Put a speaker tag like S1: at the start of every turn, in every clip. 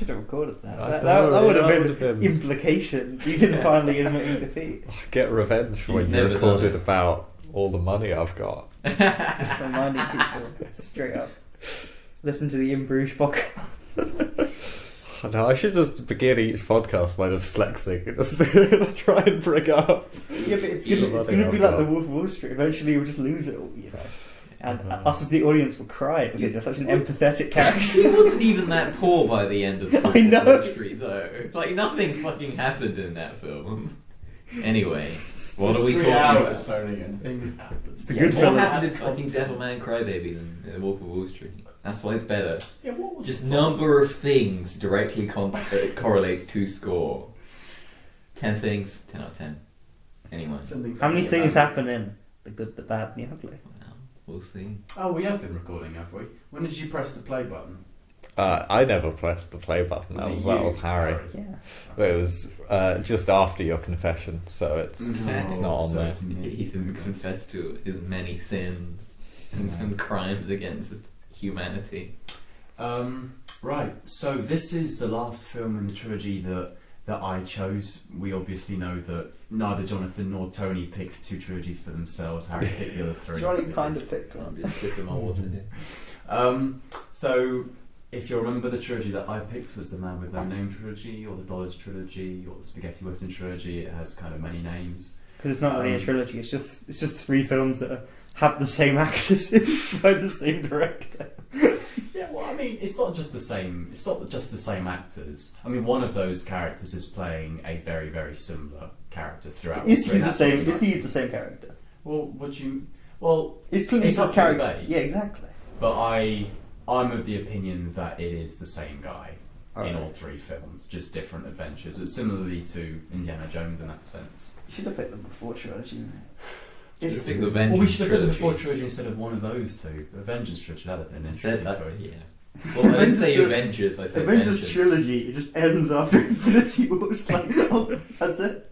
S1: should have recorded that.
S2: I
S1: That
S2: know,
S1: would
S2: that
S1: have
S2: would've
S1: been
S2: been-
S1: implication. You didn't finally admit defeat.
S2: Get revenge
S3: He's
S2: when you
S3: never done
S2: recorded
S3: it.
S2: about all the money I've got.
S1: Reminding people straight up. Listen to the In Bruges podcast.
S2: No, I should just begin each podcast by just flexing and just try and bring up.
S1: Yeah, but it's
S2: Yeah,
S1: gonna
S2: I think
S1: be
S2: I've
S1: like
S2: got-
S1: the Wolf of Wall Street. Eventually, you'll just lose it all, you know. And
S2: Uh-huh.
S1: us as the audience will cry because you're such an empathetic
S3: He
S1: character.
S3: wasn't even that poor by the end of
S1: I know.
S3: Wall Street, though. Like, nothing fucking happened in that film. Anyway, what are we talking about?
S4: Tony, and things happen.
S1: It's the
S3: Yeah,
S1: good
S3: more
S1: film.
S3: happened in fucking Devilman Crybaby than in The Wolf of Wall Street. That's why it's better.
S4: Yeah, what was
S3: Just
S4: the plot?
S3: number of things directly correlates to score. 10 things, 10 out of 10. Anyway,
S1: How many things happen in The Good, the Bad, and the Ugly?
S3: well, we'll see.
S4: Oh, we have been recording, have we? When did you press the play button?
S2: I never pressed the play button. That was Harry.
S1: Yeah.
S2: But it was just after your confession, so it's
S3: Mhm.
S2: not on
S4: So
S2: there.
S4: it's me.
S3: He's confessed to his many sins and crimes against humanity.
S4: Right, so this is the last film in the trilogy that I chose. We obviously know that neither Jonathan nor Tony picked two trilogies for themselves. Harry picked the other three.
S1: Johnny kind of picked
S3: I'm
S1: one.
S3: just sipping my water here.
S4: So, if you remember, the trilogy that I picked was the Man with No Name trilogy, or the Dollars trilogy, or the Spaghetti Western trilogy. It has kind of many names.
S1: Because it's not really a trilogy. It's just three films that have the same actors in by the same director.
S4: Yeah, well, I mean, it's not just the same. It's not just the same actors. I mean, one of those characters is playing a very, very similar character throughout.
S1: Is
S4: the
S1: he
S4: three.
S1: the
S4: That's
S1: same?
S4: really
S1: Is he the same character?
S4: Well, what do you? Well,
S1: Is Clint
S4: It's
S1: Eastwood's
S4: up for
S1: character?
S4: debate.
S1: Yeah, exactly.
S4: but I'm of the opinion that it is the same guy in
S1: Alright.
S4: all three films, just different adventures. It's similarly to Indiana Jones in that sense.
S1: You should have picked them before trilogy. Man.
S3: Should've
S1: It's,
S3: picked the
S4: Well,
S3: Vengeance
S4: we should have done the
S3: trilogy.
S4: before trilogy instead of one of those two. The Vengeance trilogy, that would have been
S3: I said
S4: interesting
S3: that,
S4: choice.
S3: yeah. Well, I didn't say
S1: Avengers
S3: Avengers, I said
S1: Avengers
S3: Vengeance.
S1: trilogy. It just ends after Infinity War. It's like, oh, that's it.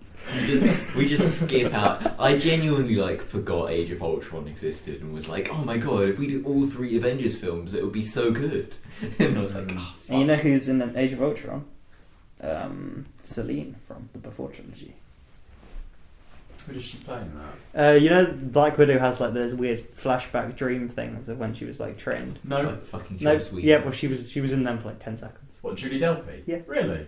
S3: We just skip out. I genuinely forgot Age of Ultron existed and was like, oh my god, if we do all three Avengers films, it would be so good. And I was like, oh,
S1: And you know who's in Age of Ultron? Celine from the Before trilogy.
S4: Who does she play in that?
S1: You know, Black Widow has those weird flashback dream things of when she was trained.
S4: No.
S3: like fucking
S1: No,
S3: Joss Whedon.
S1: yeah, well, she was in them for 10 seconds.
S4: What, Julie Delpy?
S1: Yeah.
S4: Really?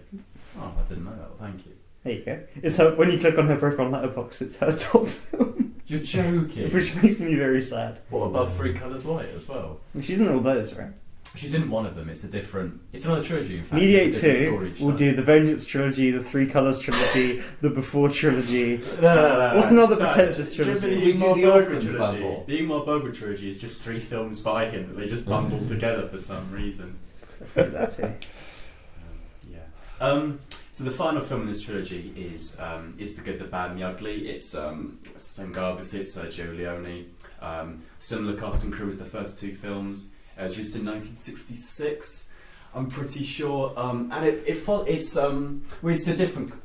S4: Oh, I didn't know that. Well, thank you.
S1: There you go. It's her, when you click on her profile on Letterboxd, it's her top film,
S4: You're joking.
S1: which makes me very sad.
S4: What, above Three Colours White as well?
S1: She's in all those, right?
S4: She's in one of them. It's another trilogy, in fact.
S1: Mediate
S4: It's a different
S1: 2
S4: story each
S1: will
S4: time.
S1: do the Vengeance trilogy, the Three Colours trilogy, the Before trilogy.
S4: No.
S1: What's another pretentious
S4: Do you remember
S1: trilogy?
S4: the
S3: We do
S4: Ingmar
S3: the
S4: Bergman
S3: Orphans
S4: trilogy?
S3: bundle.
S4: The Ingmar Bergman trilogy is just three films by him that they just bundled together for some reason.
S1: Let's do that too.
S4: Yeah. So the final film in this trilogy is The Good, the Bad, and the Ugly. It's the same guy, obviously. It's Sergio Leone. Similar cast and crew as the first two films. It was released in 1966. I'm pretty sure, and it's a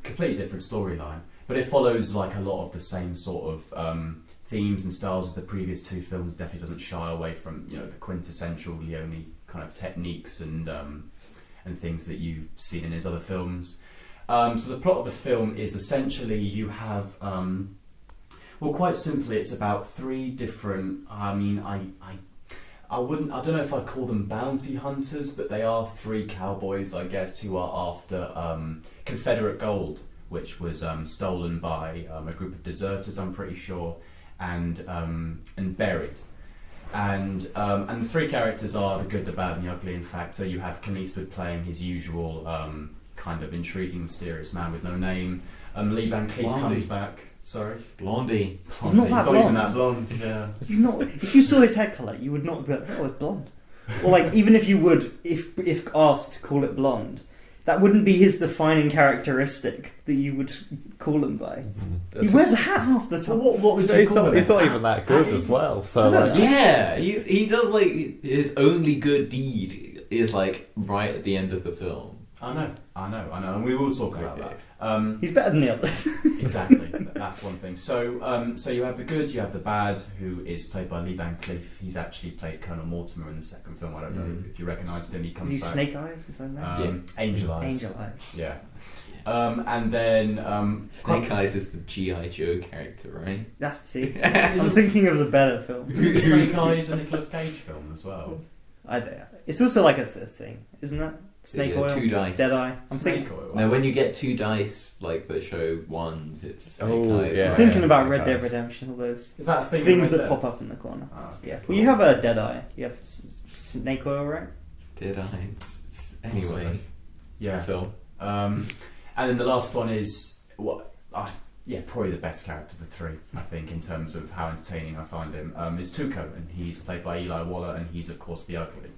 S4: completely different storyline, but it follows a lot of the same sort of themes and styles as the previous two films. Definitely doesn't shy away from the quintessential Leone kind of techniques and things that you've seen in his other films. So the plot of the film is essentially you have, quite simply, it's about three different. I don't know if I'd call them bounty hunters, but they are three cowboys, I guess, who are after Confederate gold, which was stolen by a group of deserters, I'm pretty sure, and buried. And the three characters are the good, the bad, and the ugly. In fact, so you have Clint Eastwood playing his usual kind of intriguing, mysterious man with no name. Lee Van Cleef
S3: Blondie.
S4: comes back. Sorry,
S3: Blondie.
S1: He's not that
S4: even
S1: blonde.
S4: that blonde. Yeah.
S1: He's not. If you saw his hair colour, you would not be like, oh, it's blonde. Or even if you would, if asked to call it blonde, that wouldn't be his defining characteristic that you would call him by. He wears a hat half the
S4: So
S1: time.
S4: what would you
S2: He's
S4: call
S2: not,
S4: it?
S2: he's not even that good as well. So
S3: Yeah, he does his only good deed is right at the end of the film.
S4: I know, and we will talk about that.
S1: He's better than the others.
S4: Exactly, that's one thing. So, so you have the good, you have the bad, who is played by Lee Van Cleef. He's actually played Colonel Mortimer in the second film. I don't know if you recognise him. He comes
S1: Is he
S4: back.
S1: Snake Eyes? Is that name?
S4: Angel Eyes.
S1: Angel Eyes.
S4: Yeah. And then
S3: Snake Eyes is the G.I. Joe character, right?
S1: That's see. I'm thinking of the better film.
S4: Is Snake Eyes a Nicolas Cage film as well?
S1: I don't. It's also like a thing, isn't it? Snake
S3: Yeah,
S1: oil,
S3: 2 dice.
S1: Deadeye. I'm
S4: Snake
S1: thinking.
S4: Oil.
S3: No, when you get 2 dice like that show ones, it's Snake
S2: Oh,
S3: Eyes.
S2: yeah.
S1: I'm thinking
S2: yeah,
S1: about
S2: Snake
S1: Red Dead
S2: Eyes.
S1: Redemption, all those
S4: Is that a thing?
S1: things
S4: in
S1: that
S4: Red
S1: pop
S4: Dead?
S1: up in the corner.
S4: Ah, okay,
S1: Yeah.
S4: cool.
S1: Well, you have a Deadeye. You have Snake Oil, right?
S3: Dead Eyes. Anyway,
S4: Possibly. Yeah.
S3: film.
S4: And then the last one is probably the best character of the 3, I think, in terms of how entertaining I find him. Is Tuco, and he's played by Eli Waller, and he's of course the ugly.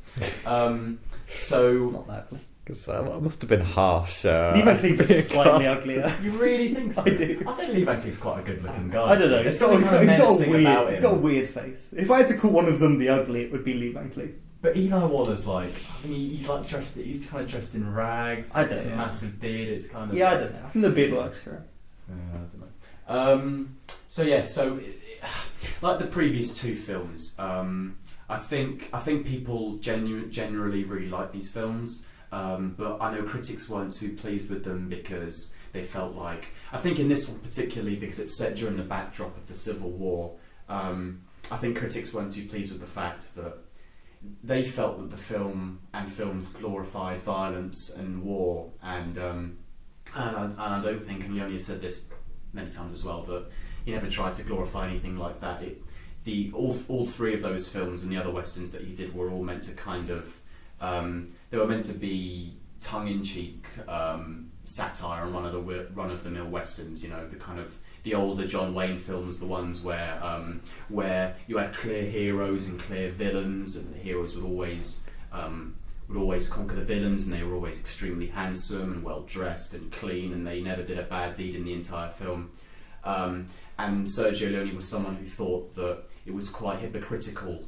S4: So
S1: Not that ugly.
S2: Because that must have been harsh.
S1: Lee Van Cleef
S2: being
S1: is slightly
S2: cast.
S1: uglier.
S4: you really think so?
S1: I do.
S4: I think Lee Van Cleef's quite a good-looking guy.
S1: I don't know.
S4: There's
S1: He's got,
S4: something kind of menacing about him.
S1: he's got a weird face. If I had to call one of them the ugly, it would be Lee Van Cleef.
S4: But Eli Waller's like, I mean, he's kind of dressed in rags.
S1: I don't
S4: It's a
S1: know.
S4: massive beard. It's kind of
S1: Yeah, I don't know. I think the beard works for him.
S4: I don't know. So like the previous 2 films, I think people generally really like these films, but I know critics weren't too pleased with them because they felt like, I think in this one particularly because it's set during the backdrop of the Civil War, I think critics weren't too pleased with the fact that they felt that the films glorified violence and war, and I don't think, and Leonie has said this many times as well, that he never tried to glorify anything like that. All 3 of those films and the other westerns that he did were all meant to kind of they were meant to be tongue-in-cheek satire on run-of-the-mill westerns. You know, the kind of the older John Wayne films, the ones where you had clear heroes and clear villains, and the heroes would always conquer the villains, and they were always extremely handsome and well dressed and clean, and they never did a bad deed in the entire film. And Sergio Leone was someone who thought that it was quite hypocritical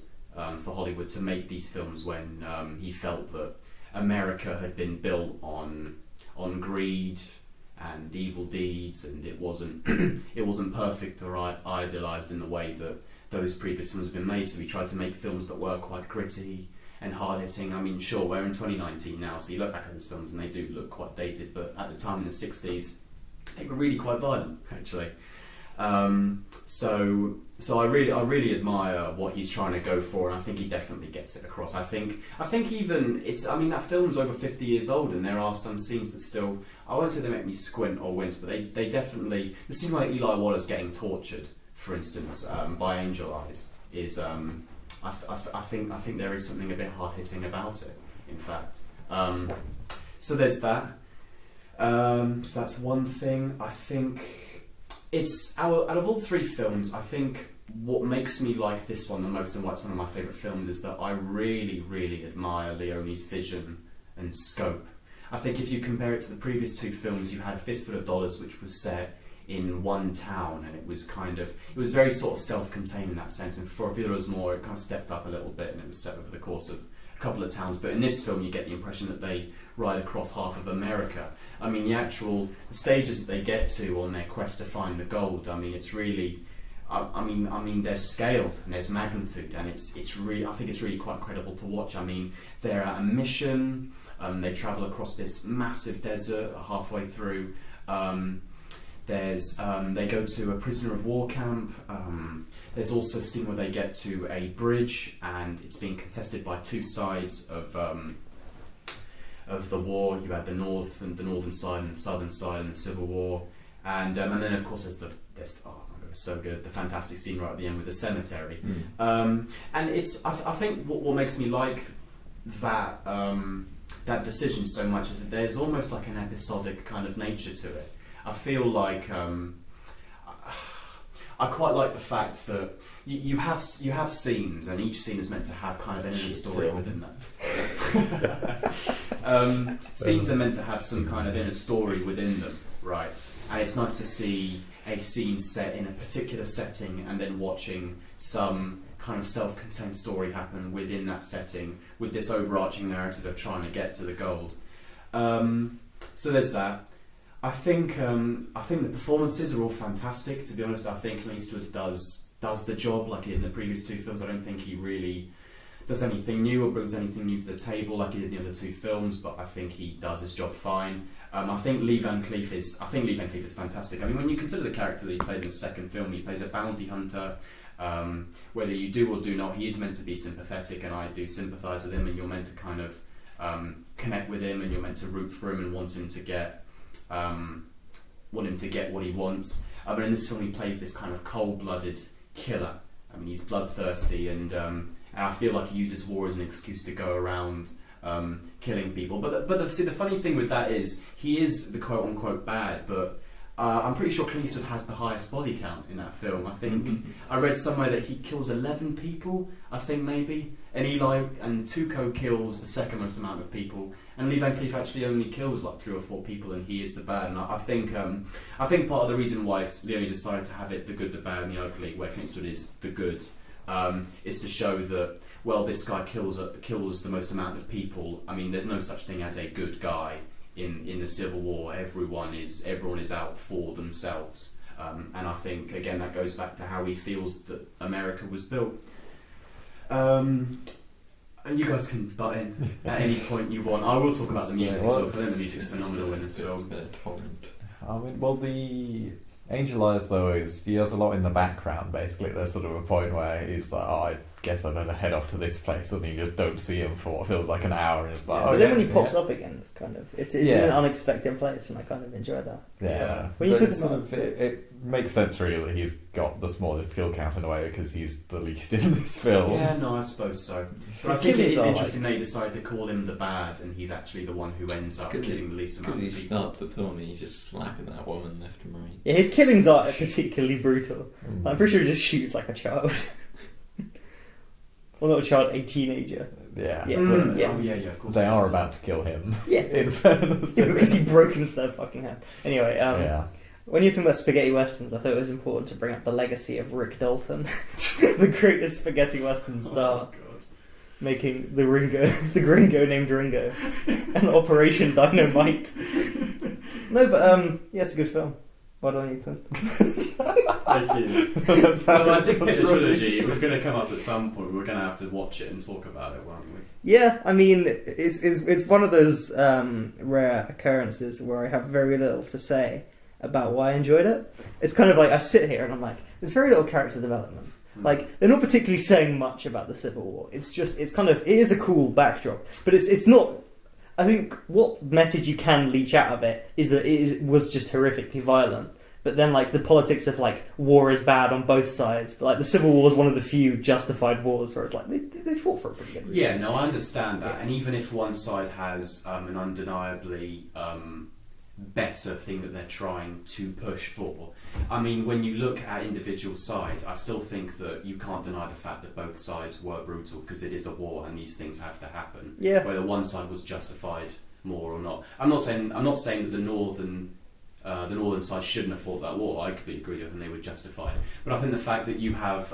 S4: for Hollywood to make these films when he felt that America had been built on greed and evil deeds, and it wasn't perfect or idealized in the way that those previous films have been made. So he tried to make films that were quite gritty and hard-hitting. I mean, sure, we're in 2019 now, so you look back at those films and they do look quite dated, but at the time in the 60s, they were really quite violent, actually. So I really admire what he's trying to go for, and I think he definitely gets it across. I think even that film's over 50 years old, and there are some scenes that still, I won't say they make me squint or wince, but they definitely, the scene where Eli Waller's getting tortured, for instance, by Angel Eyes, is I think there is something a bit hard hitting about it. In fact, so there's that. So that's one thing. I think it's out of all 3 films, I think what makes me like this one the most, and why it's one of my favourite films, is that I really, really admire Leone's vision and scope. I think if you compare it to the previous 2 films, you had A Fistful of Dollars, which was set in one town, and it was very sort of self-contained in that sense, and for Villas More it kind of stepped up a little bit, and it was set over the course of a couple of towns. But in this film you get the impression that they ride across half of America. I mean, the actual stages that they get to on their quest to find the gold, I mean, it's really, I mean, there's scale and there's magnitude, and it's really, I think it's really quite incredible to watch. I mean, they're at a mission, they travel across this massive desert halfway through. They go to a prisoner of war camp. There's also a scene where they get to a bridge, and it's being contested by 2 sides of the war. You had the northern side and the southern side in the Civil War, and then of course there's oh my god, it's so good, the fantastic scene right at the end with the cemetery. And it's I think what makes me like that that decision so much is that there's almost like an episodic kind of nature to it. I feel like I quite like the fact that you have scenes, and each scene is meant to have kind of an inner story within that. Scenes are meant to have some kind of inner story within them, right? And it's nice to see a scene set in a particular setting, and then watching some kind of self-contained story happen within that setting, with this overarching narrative of trying to get to the gold. So there's that. I think the performances are all fantastic. To be honest, I think Clint Eastwood does the job. Like in the previous two films, I don't think he really does anything new or brings anything new to the table like he did in the other two films. But I think he does his job fine. I think Lee Van Cleef is fantastic. I mean, when you consider the character that he played in the second film, he plays a bounty hunter. Whether you do or do not, he is meant to be sympathetic, and I do sympathise with him. And you're meant to kind of connect with him, and you're meant to root for him and want him to get what he wants. But in this film, he plays this kind of cold-blooded killer. I mean, he's bloodthirsty, and I feel like he uses war as an excuse to go around killing people. But the funny thing with that is he is the quote-unquote bad, but I'm pretty sure Clint Eastwood has the highest body count in that film. I think I read somewhere that he kills 11 people, I think maybe, and Tuco kills the second most amount of people, and Lee Van Cleef actually only kills like 3 or 4 people, and he is the bad. And I think part of the reason why Leone decided to have it the good, the bad, and the ugly, where Clint Eastwood is the good, is to show that, well, this guy kills the most amount of people. I mean, there's no such thing as a good guy in the Civil War. Everyone is out for themselves, and I think again that goes back to how he feels that America was built. And you guys can butt in at any point you want. I will talk about the music as well, because I think the music's phenomenal in this film.
S2: I mean, well, the Angel Eyes, though, he has a lot in the background, basically. There's sort of a point where he's like, I guess I better head off to this place, and you just don't see him for what feels like an hour, and it's like,
S1: but then when he pops up again, it's kind of, it's in an unexpected place, and I kind of enjoy that.
S2: Yeah.
S1: When you talk about
S2: it makes sense, really, that he's got the smallest kill count in a way, because he's the least in this film.
S4: Yeah, no, I suppose so. But I think it is interesting they decided to call him the bad, and he's actually the one who ends up killing the least amount of people.
S3: Because he starts the film and he's just slapping that woman left and right.
S1: Yeah, his killings are particularly brutal. I'm pretty sure he just shoots like a child. Well, not a child, a teenager.
S2: Yeah.
S1: Yeah.
S2: But
S1: Yeah.
S4: Oh, yeah, of course.
S2: they are about to kill him.
S1: Yeah.
S2: In fairness.
S1: Yeah, because he broke into their fucking hand. Anyway,
S2: Yeah.
S1: when you're talking about spaghetti westerns, I thought it was important to bring up the legacy of Rick Dalton, the greatest spaghetti western star, making the Gringo named Ringo, and Operation Dynamite. No, but yeah, it's a good film. Well done, Ethan.
S4: Thank you. Well, I think Quad-Trilogy, it was going to come up at some point. We were going to have to watch it and talk about it, weren't we?
S1: Yeah, I mean, it's one of those rare occurrences where I have very little to say about why I enjoyed it. It's kind of like I sit here and I'm like, there's very little character development. Like, they're not particularly saying much about the Civil War. It is a cool backdrop, but it's not. I think what message you can leach out of it is that it was just horrifically violent. But then, like, the politics of, like, war is bad on both sides. But, like, the Civil War is one of the few justified wars where it's like, they fought for a pretty good reason.
S4: Yeah, no, I understand that. Yeah. And even if one side has an undeniably better thing that they're trying to push for, I mean, when you look at individual sides, I still think that you can't deny the fact that both sides were brutal, because it is a war and these things have to happen.
S1: Yeah.
S4: Whether one side was justified more or not. I'm not saying that the northern side shouldn't have fought that war. I completely agree with them; they were justified. But I think the fact that you have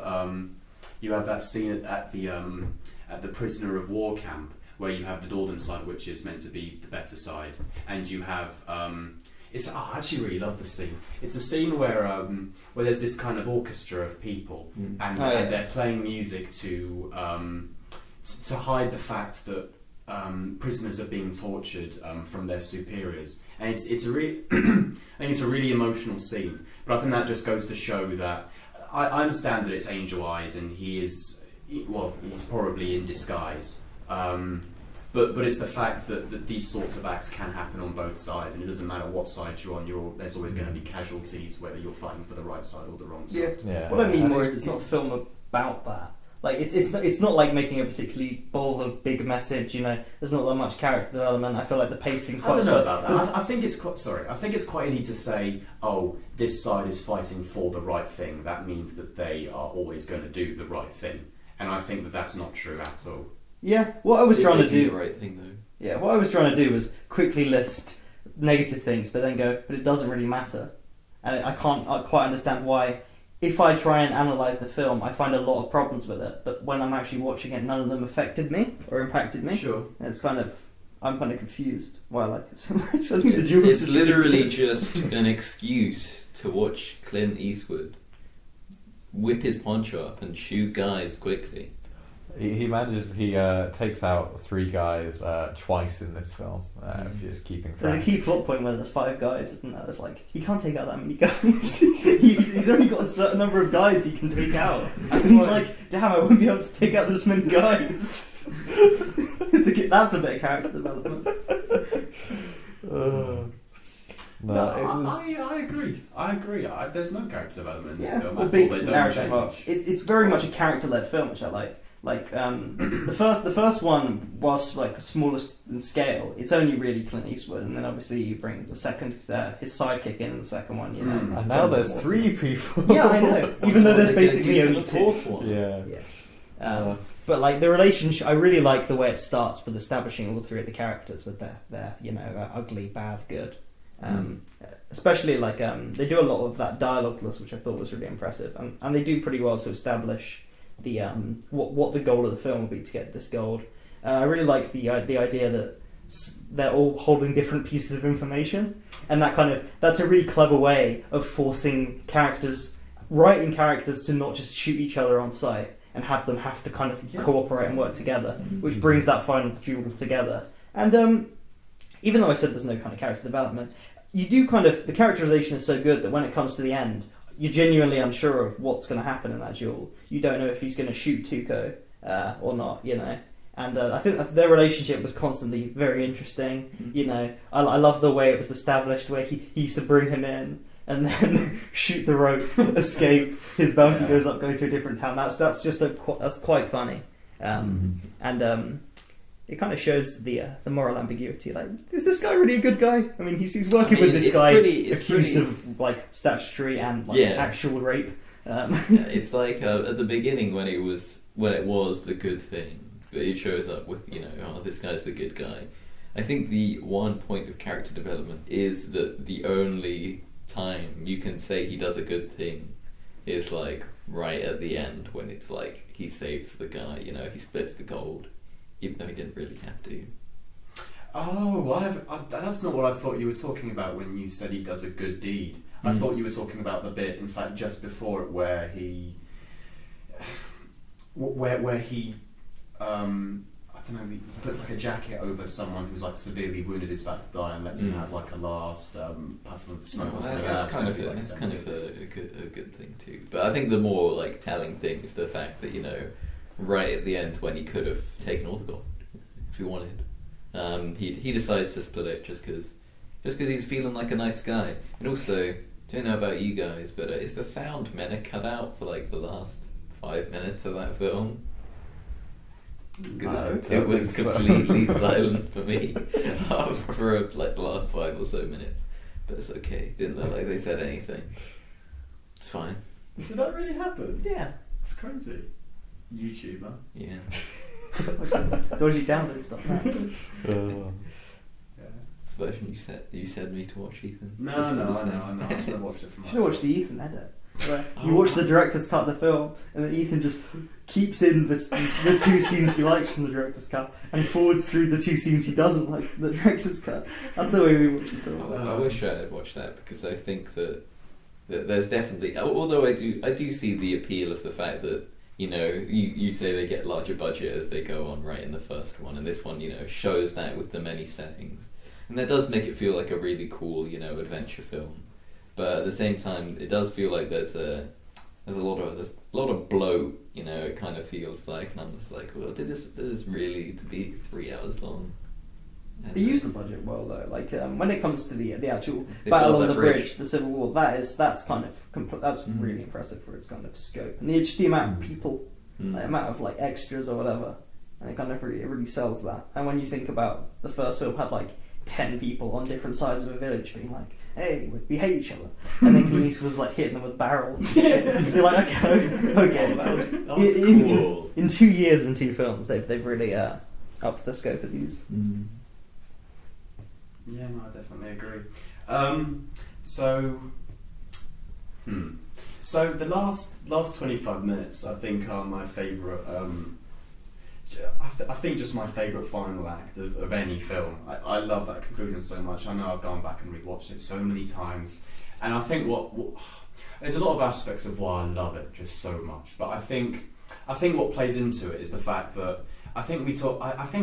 S4: that scene at the prisoner of war camp, where you have the northern side, which is meant to be the better side, and you have I actually really love the scene. It's a scene where there's this kind of orchestra of people, and they're playing music to hide the fact that prisoners are being tortured from their superiors, and it's a really I think it's a really emotional scene. But I think that just goes to show that I understand that it's Angel Eyes, and he's probably in disguise. But it's the fact that these sorts of acts can happen on both sides, and it doesn't matter what side you're on. There's always going to be casualties, whether you're fighting for the right side or the wrong side.
S1: Yeah. What I mean more is it's not a film about that. Like it's not like making a particularly bold or big message. You know, there's not that much character development. I feel like the pacing's quite.
S4: I don't know about that. I think it's quite easy to say, oh, this side is fighting for the right thing. That means that they are always going to do the right thing, and I think that that's not true at all.
S1: Yeah, what I was trying to do.
S3: The right thing, though.
S1: Yeah, what I was trying to do was quickly list negative things, but then go, but it doesn't really matter, and I can't quite understand why. If I try and analyse the film, I find a lot of problems with it, but when I'm actually watching it, none of them affected me or impacted me.
S4: Sure.
S1: It's kind of, I'm kind of confused why I like it so much. I think the duel
S3: It's
S1: is
S3: literally
S1: good.
S3: just an excuse to watch Clint Eastwood whip his poncho up and shoot guys quickly.
S2: He manages. He takes out 3 guys twice in this film. If you're keeping
S1: There's a
S2: track.
S1: key plot point where there's 5 guys, isn't there? It's like, he can't take out that many guys. he's only got a certain number of guys he can take out. And he's like, damn, I won't be able to take out this many guys. That's a bit of character development.
S4: I agree. There's no character development in this film.
S1: Or
S4: At
S1: big
S4: all. They don't
S1: narrative arc.
S4: change.
S1: It's very much a character-led film, which I like. The first one, whilst like smallest in scale, it's only really Clint Eastwood, and then obviously you bring the second his sidekick in the second one, you know.
S2: And now there's 3 people.
S1: Yeah, I know. Even though there's basically only
S3: the
S1: 2.
S3: fourth one.
S2: Yeah.
S1: But like the relationship, I really like the way it starts with establishing all 3 of the characters with their ugly, bad, good. Especially like they do a lot of that dialogueless, which I thought was really impressive, and they do pretty well to establish the what the goal of the film will be to get this gold. I really like the idea that they're all holding different pieces of information, and that's a really clever way of forcing writing characters to not just shoot each other on sight and have them have to kind of cooperate and work together, which brings that final duel together. And even though I said there's no kind of character development, you do the characterization is so good that when it comes to the end, you're genuinely unsure of what's going to happen in that duel. You don't know if he's going to shoot Tuco or not, you know. And I think that their relationship was constantly very interesting. You know, I love the way it was established, where he used to bring him in and then shoot the rope, escape. His bounty goes up, go to a different town. That's quite funny. And it kind of shows the moral ambiguity. Like, is this guy really a good guy? I mean, he's working with this guy accused of like statutory and actual rape.
S3: It's like at the beginning when it was the good thing that it shows up with, you know, oh, this guy's the good guy. I think the one point of character development is that the only time you can say he does a good thing is like right at the end, when it's like he saves the guy, you know, he splits the gold, even though he didn't really have to.
S4: Oh, that's not what I thought you were talking about when you said he does a good deed. I thought you were talking about the bit, in fact, just before it, where he I don't know, he puts like a jacket over someone who's like severely wounded, who's about to die, and lets him have like a last puff of smoke or something.
S3: That's kind of a good thing too. But I think the more like telling thing is the fact that, you know, right at the end, when he could have taken all the gold if he wanted, he decides to split it just because he's feeling like a nice guy. And also, don't know about you guys, but is the sound meant to cut out for like the last 5 minutes of that film? Because it was completely silent for me for like the last 5 or so minutes. But it's okay. Didn't look like they said anything. It's fine.
S4: Did that really happen?
S1: Yeah.
S4: That's crazy. YouTuber.
S3: Yeah.
S1: Dodgy download stuff.
S3: It's the version you said me to watch, Ethan.
S4: No, I know. I should have watched it for
S1: You should watch
S4: myself.
S1: the Ethan edit. You watch the director's cut of the film, and then Ethan just keeps in the 2 scenes he likes from the director's cut, and forwards through the 2 scenes he doesn't like from the director's cut. That's the way we watch the film.
S3: I wish I had watched that, because I think that there's definitely, although I do see the appeal of the fact that, you know, you say they get larger budget as they go on, right, in the first one, and this one, you know, shows that with the many settings, and that does make it feel like a really cool, you know, adventure film. But at the same time, it does feel like there's a lot of bloat, you know. It kind of feels like, and I'm just like, well, did this really to be 3 hours long?
S1: They use the budget well though. Like when it comes to the actual
S3: They
S1: battle
S3: built
S1: on
S3: that
S1: the bridge, the Civil War, that's really impressive for its kind of scope, and just the amount of people, the amount of like extras or whatever, and it kind of really sells that. And when you think about the first film had like 10 people on different sides of a village being like, hey, we hate each other, and then Clint Eastwood was like hitting them with barrels. You're like, okay.
S4: That was cool.
S1: In 2 years and 2 films, they've really upped the scope of these.
S4: Yeah, no, I definitely agree. So the last 25 minutes, I think, are my favourite I think just my favourite final act of any film. I love that conclusion so much. I know I've gone back and rewatched it so many times, and I think what there's a lot of aspects of why I love it just so much. But I think what plays into it is the fact that I think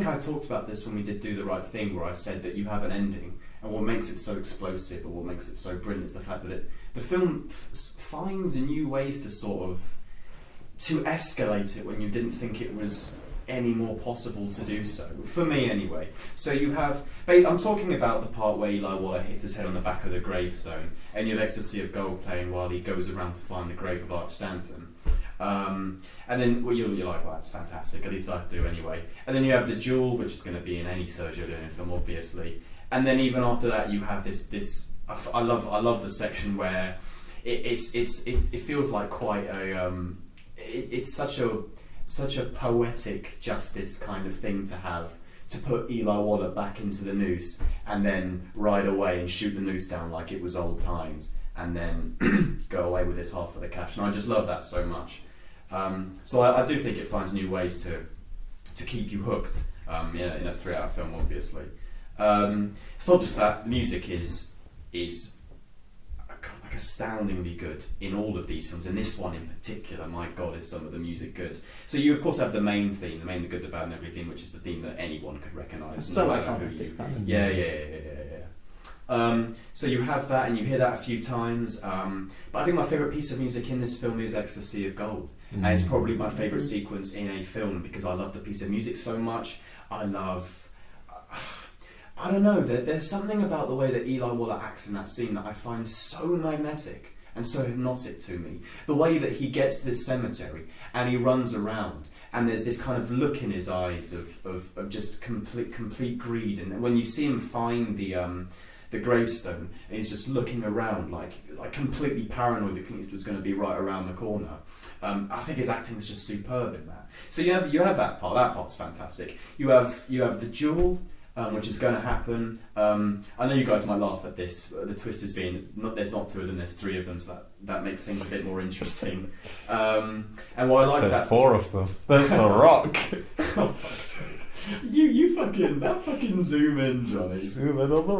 S4: I talked about this when we did Do the Right Thing, where I said that you have an ending, and what makes it so explosive or what makes it so brilliant is the fact that the film finds new ways to escalate it when you didn't think it was any more possible to do so, for me anyway. So you have, I'm talking about the part where Eli Waller hits his head on the back of the gravestone and you have Ecstasy of Gold playing while he goes around to find the grave of Arch Stanton. And then you're like, well, that's fantastic, at least I do anyway. And then you have the duel, which is going to be in any Sergio Leone film, obviously. And then even after that, you have this. I love the section where it feels like quite a. It's such a poetic justice kind of thing to have, to put Eli Waller back into the noose and then ride away and shoot the noose down like it was old times, and then go away with his half of the cash. And I just love that so much. So I do think it finds new ways to keep you hooked in a 3-hour film, obviously. It's not just that. The music is like astoundingly good in all of these films. In this one in particular, my God, is some of the music good. So you of course have the main theme, the good, the bad, and everything, which is the theme that anyone could recognise.
S1: It's so iconic.
S4: Yeah. So you have that, and you hear that a few times. But I think my favourite piece of music in this film is Ecstasy of Gold. And it's probably my favourite sequence in a film because I love the piece of music so much. I don't know, there's something about the way that Eli Waller acts in that scene that I find so magnetic and so hypnotic to me. The way that he gets to this cemetery and he runs around and there's this kind of look in his eyes of just complete greed. And when you see him find the gravestone and he's just looking around like completely paranoid that Clint Eastwood's going to be right around the corner. I think his acting is just superb in that. So you have that part. That part's fantastic. You have the duel, which is going to happen. I know you guys might laugh at this. The twist is there's not 2 of them, there's 3 of them, so that makes things a bit more interesting. And what I like
S2: there's 4 of them. There's The Rock.
S4: Oh, fuck's sake. You fucking zoom in, Johnny.
S2: Zoom in on The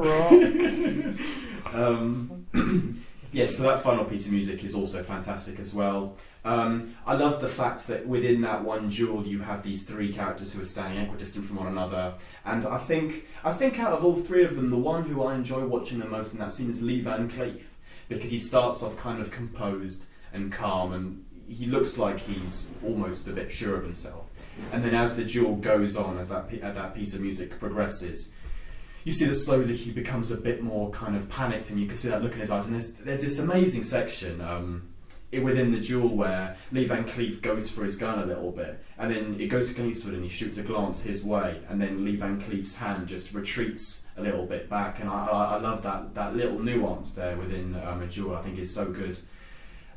S2: Rock.
S4: Yeah, so that final piece of music is also fantastic as well. I love the fact that within that one duel you have these 3 characters who are standing equidistant from one another, and I think out of all 3 of them, the one who I enjoy watching the most in that scene is Lee Van Cleef, because he starts off kind of composed and calm, and he looks like he's almost a bit sure of himself. And then as the duel goes on, as that piece of music progresses, you see that slowly he becomes a bit more kind of panicked, and you can see that look in his eyes. And there's this amazing section within the duel where Lee Van Cleef goes for his gun a little bit, and then it goes to Clint Eastwood and he shoots a glance his way, and then Lee Van Cleef's hand just retreats a little bit back, and I love that little nuance there within a duel. I think is so good.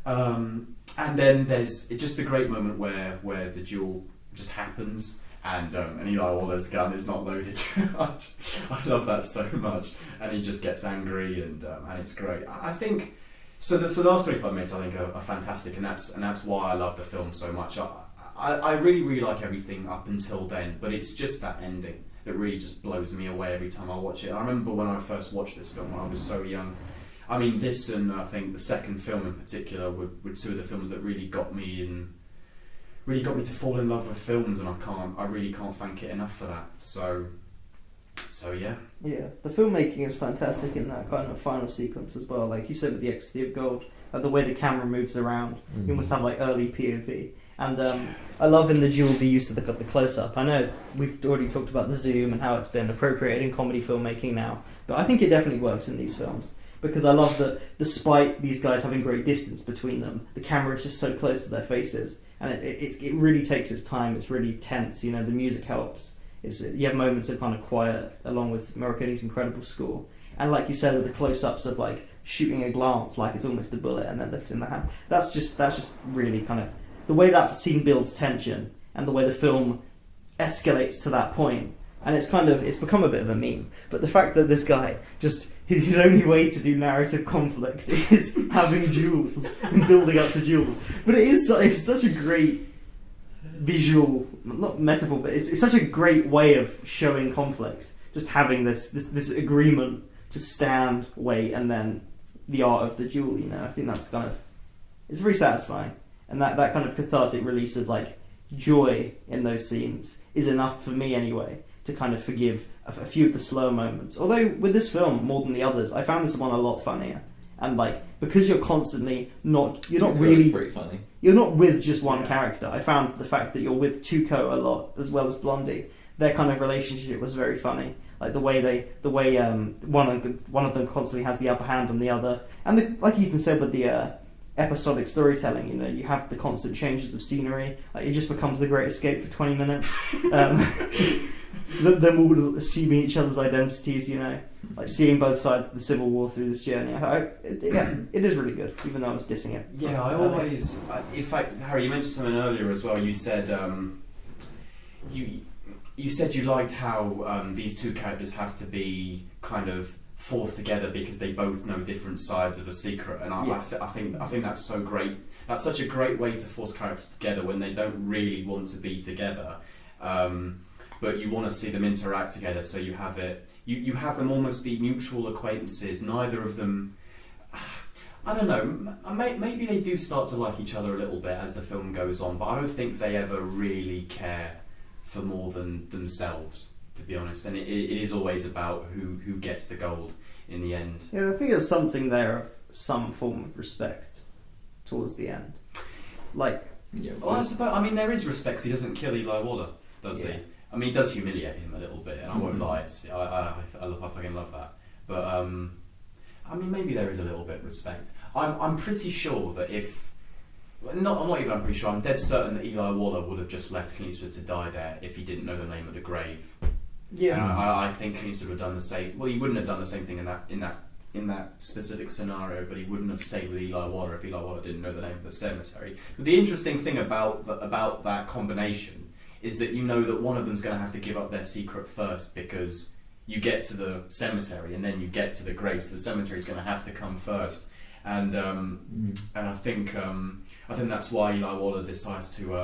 S4: And then there's just the great moment where the duel just happens. And Eli Waller's gun is not loaded. I love that so much, and he just gets angry, and it's great. I think so. The last 25 minutes I think are fantastic, and that's why I love the film so much. I really like everything up until then, but it's just that ending that really just blows me away every time I watch it. I remember when I first watched this film when I was so young. I mean, this and I think the second film in particular were 2 of the films that really got me to fall in love with films, and I really can't thank it enough for that. So yeah. Yeah,
S1: the filmmaking is fantastic in that kind of final sequence as well. Like you said with the Ecstasy of Gold, the way the camera moves around, you must have like early POV. And I love in the duel the use of the close-up. I know we've already talked about the zoom and how it's been appropriated in comedy filmmaking now, but I think it definitely works in these films. Because I love that despite these guys having great distance between them, the camera is just so close to their faces. And it really takes its time. It's really tense. The music helps. You have moments of kind of quiet along with Morricone's incredible score. And like you said, with the close-ups of like shooting a glance like it's almost a bullet and then lifting the hand. That's just really kind of the way that scene builds tension and the way the film escalates to that point. And it's become a bit of a meme. But the fact that this guy his only way to do narrative conflict is having duels and building up to duels. But it's such a great visual, not metaphor, but it's such a great way of showing conflict. Just having this agreement to stand, wait, and then the art of the duel. I think that's it's very satisfying, and that kind of cathartic release of like joy in those scenes is enough for me anyway to kind of forgive a few of the slower moments. Although with this film more than the others, I found this one a lot funnier. And like because you're constantly you're not really
S3: pretty funny.
S1: You're not with just one character. I found the fact that you're with Tuco a lot as well as Blondie. Their kind of relationship was very funny. Like the way one of them constantly has the upper hand on the other, and like Ethan said with the episodic storytelling, you have the constant changes of scenery. Like it just becomes the Great Escape for 20 minutes. Them all assuming each other's identities, like seeing both sides of the Civil War through this journey. It is really good, even though I was dissing it.
S4: Yeah, I always. In fact, Harry, you mentioned something earlier as well. You said you said you liked how these two characters have to be kind of forced together because they both know different sides of a secret, and I think that's so great. That's such a great way to force characters together when they don't really want to be together. But you want to see them interact together, so you have it. You have them almost be mutual acquaintances. Neither of them, I don't know. Maybe they do start to like each other a little bit as the film goes on, but I don't think they ever really care for more than themselves, to be honest. And it is always about who gets the gold in the end.
S1: Yeah, I think there's something there of some form of respect towards the end. Like,
S4: well, I suppose. I mean, there is respect. He doesn't kill Eli Waller, does he? I mean, he does humiliate him a little bit, and I won't lie. I fucking love that. But I mean, maybe there is a little bit of respect. I'm pretty sure that I'm dead certain that Eli Waller would have just left Clint Eastwood to die there if he didn't know the name of the grave.
S1: Yeah.
S4: And I think Clint Eastwood would have done the same. Well, he wouldn't have done the same thing in that specific scenario, but he wouldn't have stayed with Eli Waller if Eli Waller didn't know the name of the cemetery. But the interesting thing about that combination is that you know that one of them's going to have to give up their secret first, because you get to the cemetery and then you get to the grave, so the cemetery's going to have to come first. And I think that's why Eli Waller decides to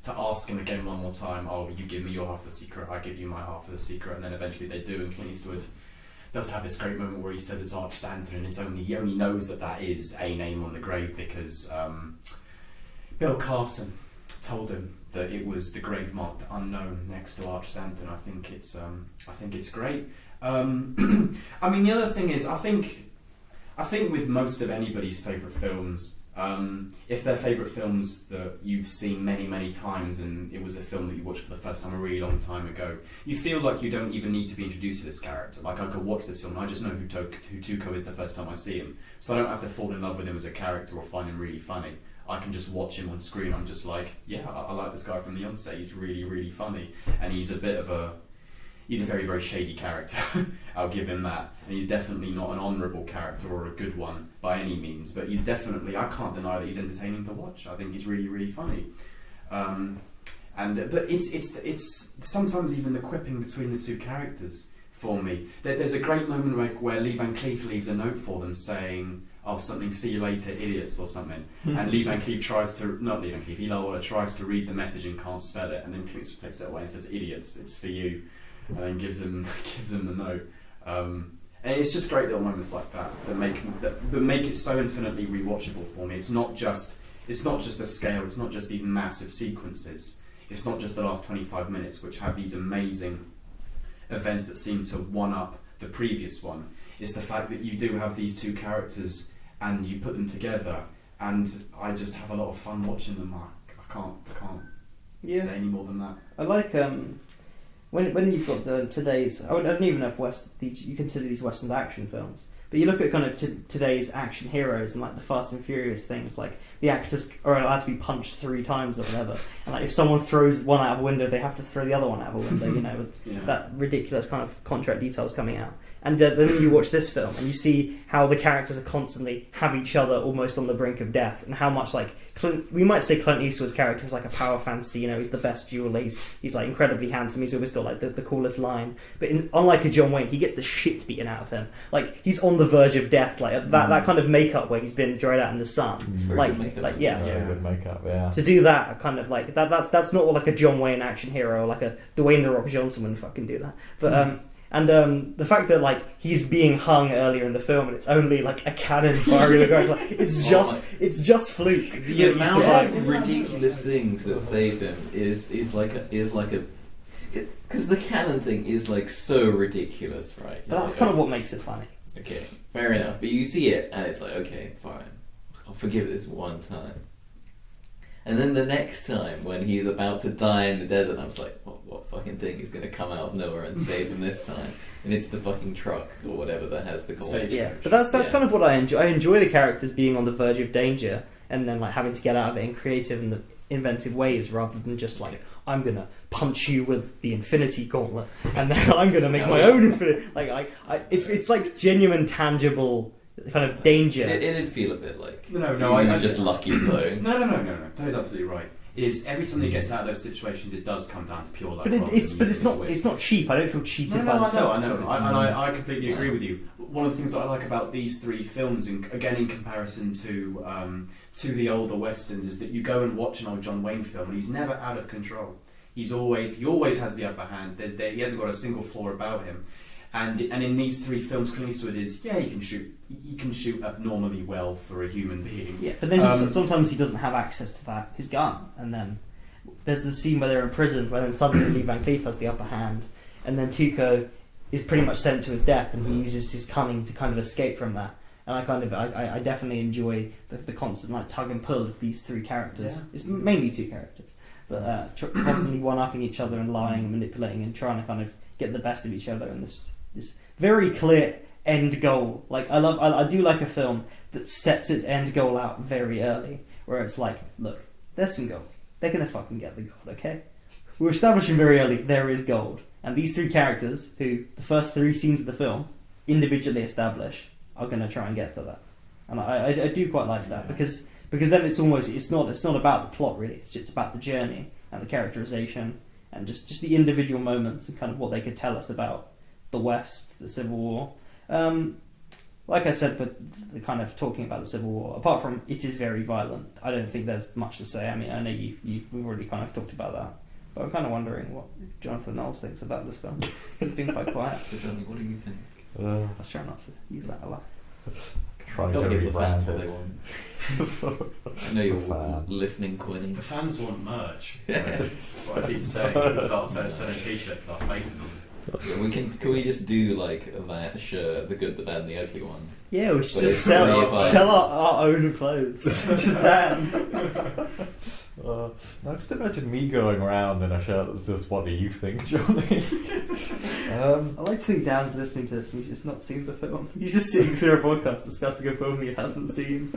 S4: ask him again one more time. Oh, you give me your half of the secret, I give you my half of the secret, and then eventually they do. And Clint Eastwood does have this great moment where he says it's Arch Stanton, and he only knows that is a name on the grave because Bill Carson told him that it was the grave marked unknown next to Arch Stanton. I think it's great. I mean, the other thing is, I think with most of anybody's favourite films, if they're favourite films that you've seen many, many times, and it was a film that you watched for the first time a really long time ago, you feel like you don't even need to be introduced to this character. Like, I could watch this film and I just know who Tuco is the first time I see him, so I don't have to fall in love with him as a character or find him really funny. I can just watch him on screen. I'm just like, yeah, I like this guy from the onset. He's really, really funny, and he's a very, very shady character. I'll give him that. And he's definitely not an honourable character or a good one by any means, but he's definitely, I can't deny that he's entertaining to watch. I think he's really, really funny. But it's sometimes even the quipping between the two characters for me. There's a great moment where Lee Van Cleef leaves a note for them saying, oh, something, see you later, idiots, or something. And Eli Waller tries to read the message and can't spell it, and then Clint Eastwood takes it away and says, idiots, it's for you, and then gives him the note. And it's just great little moments like that make it so infinitely rewatchable for me. It's not just the scale, it's not just these massive sequences, it's not just the last 25 minutes, which have these amazing events that seem to one-up the previous one. It's the fact that you do have these two characters and you put them together, and I just have a lot of fun watching them. I can't say any more than that.
S1: I like when you've got today's. I don't even know if you consider these Western action films, but you look at kind of today's action heroes and like the Fast and Furious things. Like the actors are allowed to be punched 3 times or whatever, and like if someone throws one out of a window, they have to throw the other one out of a window. With that ridiculous kind of contract details coming out. And then you watch this film and you see how the characters are constantly have each other almost on the brink of death, and how much like we might say Clint Eastwood's character is like a power fantasy. You know, he's the best jeweler. He's like incredibly handsome. He's always got like the coolest line. But unlike a John Wayne, he gets the shit beaten out of him. Like he's on the verge of death. Like that kind of makeup where he's been dried out in the sun.
S2: Good makeup. Yeah.
S1: To do that kind of like that's not like a John Wayne action hero or like a Dwayne The Rock Johnson wouldn't fucking do that. But the fact that like he's being hung earlier in the film and it's only like a cannon firing the ground, like it's just fluke.
S3: The amount of ridiculous things that save him is like a because the cannon thing is like so ridiculous, right?
S1: But that's kind of what makes it funny.
S3: Okay, fair enough. But you see it and it's like, okay, fine, I'll forgive it this one time. And then the next time, when he's about to die in the desert, I was like, what fucking thing is going to come out of nowhere and save him this time? And it's the fucking truck or whatever that has the gold.
S1: Yeah, but that's kind of what I enjoy. I enjoy the characters being on the verge of danger and then like having to get out of it in creative and inventive ways, rather than just like, I'm going to punch you with the Infinity Gauntlet and then I'm going to make my own Infinity... Like, it's like genuine, tangible... kind of danger.
S3: It'd feel a bit like
S4: I
S3: just lucky though.
S4: No. Tony's absolutely right. It is every time he gets out of those situations, it does come down to pure luck.
S1: But it's not cheap. I don't feel cheated by the film.
S4: I completely agree with you. One of the things that I like about these three films, in comparison to the older westerns, is that you go and watch an old John Wayne film and he's never out of control. He always has the upper hand. He hasn't got a single flaw about him. And in these three films, Clint Eastwood he can shoot abnormally well for a human being.
S1: Yeah, but then sometimes he doesn't have access to his gun, and then there's the scene where they're in prison, where then suddenly Lee Van Cleef has the upper hand, and then Tuco is pretty much sent to his death, and he uses his cunning to kind of escape from that. And I definitely enjoy the constant like tug and pull of these three characters. Yeah. It's mainly two characters, but constantly one-upping each other and lying and manipulating and trying to kind of get the best of each other in this very clear end goal. Like I do like a film that sets its end goal out very early, where it's like, look, there's some gold. They're gonna fucking get the gold, okay? We're establishing very early there is gold, and these three characters, who the first three scenes of the film individually establish, are gonna try and get to that. And I do quite like that because then it's not about the plot really. It's just about the journey and the characterization and just the individual moments and kind of what they could tell us about the West, the Civil War. Like I said, but the kind of talking about the Civil War, apart from it is very violent, I don't think there's much to say. I mean, I know we've already kind of talked about that, but I'm kind of wondering what Jonathan Knowles thinks about this film. It's been quite quiet.
S3: So, Johnny, what do you think?
S1: I was trying not to use that a lot.
S3: Don't give the fans what they want. I know you're listening, Quinny.
S4: The fans want merch. That's what I keep saying. We start selling t-shirts with our faces on.
S3: Yeah, can we just do like that shirt, the good, the bad, and the ugly one?
S1: Yeah, we should just sell our own clothes to them.
S2: I just imagine me going around in a shirt that's just, what do you think, Johnny?
S1: I like to think Dan's listening to this and he's just not seen the film. He's just sitting through a podcast discussing a film he hasn't seen.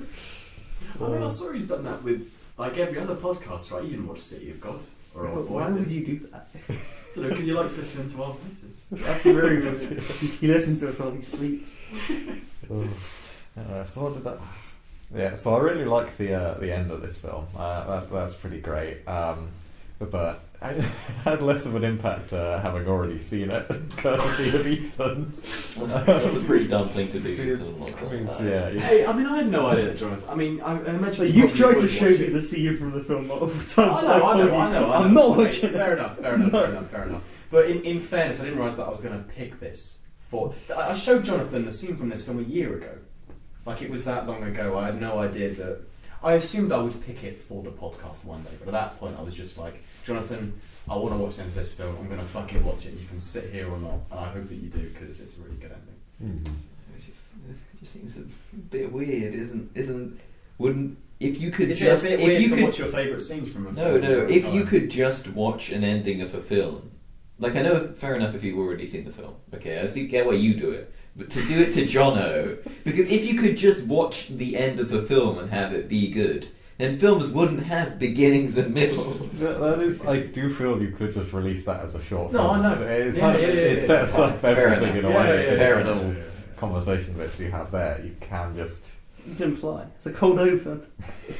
S4: I mean, I'm sure he's done that with like every other podcast, right? You didn't watch City of God or Old Boy.
S1: Why would you do that?
S4: I don't know, because he likes listening to our voices.
S1: That's very good. He listens to us while he sleeps.
S2: So what did that? Yeah, so I really like the end of this film. That's pretty great. But I had less of an impact having already seen it, courtesy of Ethan.
S3: That's a pretty dumb thing to do.
S4: Hey, I mean, I had no idea, Jonathan. I mean, I imagine
S1: you've tried to show me the scene from the film multiple times.
S4: I know.
S1: I'm not watching it.
S4: Fair enough. But in fairness, I didn't realise that I was going to pick this for. I showed Jonathan the scene from this film a year ago. Like, it was that long ago. I had no idea that. I assumed I would pick it for the podcast one day, but at that point I was just like, Jonathan, I want to watch the end of this film. I'm going to fucking watch it. You can sit here or not, and I hope that you do because it's a really good ending.
S3: Mm-hmm. It just seems a bit weird, wouldn't if you could just
S4: a bit weird to watch your favourite scenes from a film?
S3: No. If you could just watch an ending of a film, like I know, fair enough if you've already seen the film. Okay, I get why you do it. But to do it to Jono, because if you could just watch the end of a film and have it be good, then films wouldn't have beginnings and middles.
S2: That is, I do feel you could just release that as a short
S4: No,
S2: film.
S4: I know.
S2: So it,
S4: Yeah,
S2: it sets up
S3: Fair
S2: everything in a
S3: enough.
S2: way.
S3: Fair
S2: The
S3: enough.
S2: little conversation bits you have there, you can just.
S1: You can imply. It's a cold open.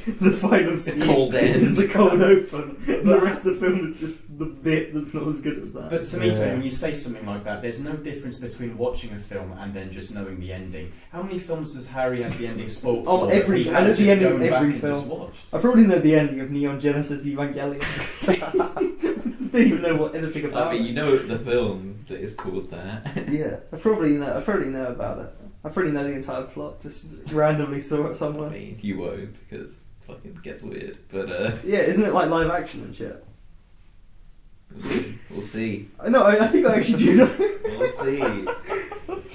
S1: The final scene
S3: cold end.
S1: is the cold open. The rest of the film is just the bit that's not as good as that.
S4: But to me,
S2: Yeah.
S4: Tony, when you say something like that, there's no difference between watching a film and then just knowing the ending. How many films does Harry have the ending spoiled
S1: Oh,
S4: for?
S1: every-
S4: He
S1: I know
S4: has
S1: the
S4: just
S1: ending of
S4: gone back
S1: every
S4: and
S1: film.
S4: just watched.
S1: I probably know the ending of Neon Genesis Evangelion. Don't even know what anything about
S3: I mean,
S1: it.
S3: you know the film that is called that.
S1: Yeah, I probably know about it. I probably know the entire plot. Just randomly saw it
S3: I
S1: somewhere.
S3: mean, you won't because it fucking gets weird. But
S1: Yeah, isn't it like live action and shit?
S3: we'll see.
S1: No, I think I actually do know.
S3: We'll see.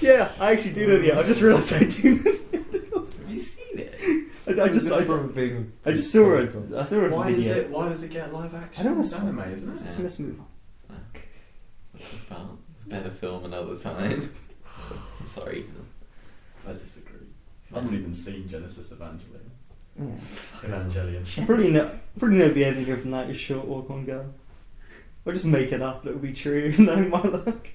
S1: Yeah, I actually do know the end. I just realised I do know.
S3: Have you seen it?
S1: I just
S2: being.
S1: I just saw it. I saw it.
S4: Why
S1: video.
S4: does it? Why does it get live action?
S1: I don't know.
S4: It's anime, isn't it?
S1: Let's move on.
S3: Fuck. What's it about? Better film another time. I'm sorry, Ethan.
S4: I disagree. I haven't even seen Genesis Evangelion.
S1: Yeah.
S4: Evangelion.
S1: Probably know the ending of Night is Short, Walk on Girl. Or just make it up. It'll be true. No, my luck.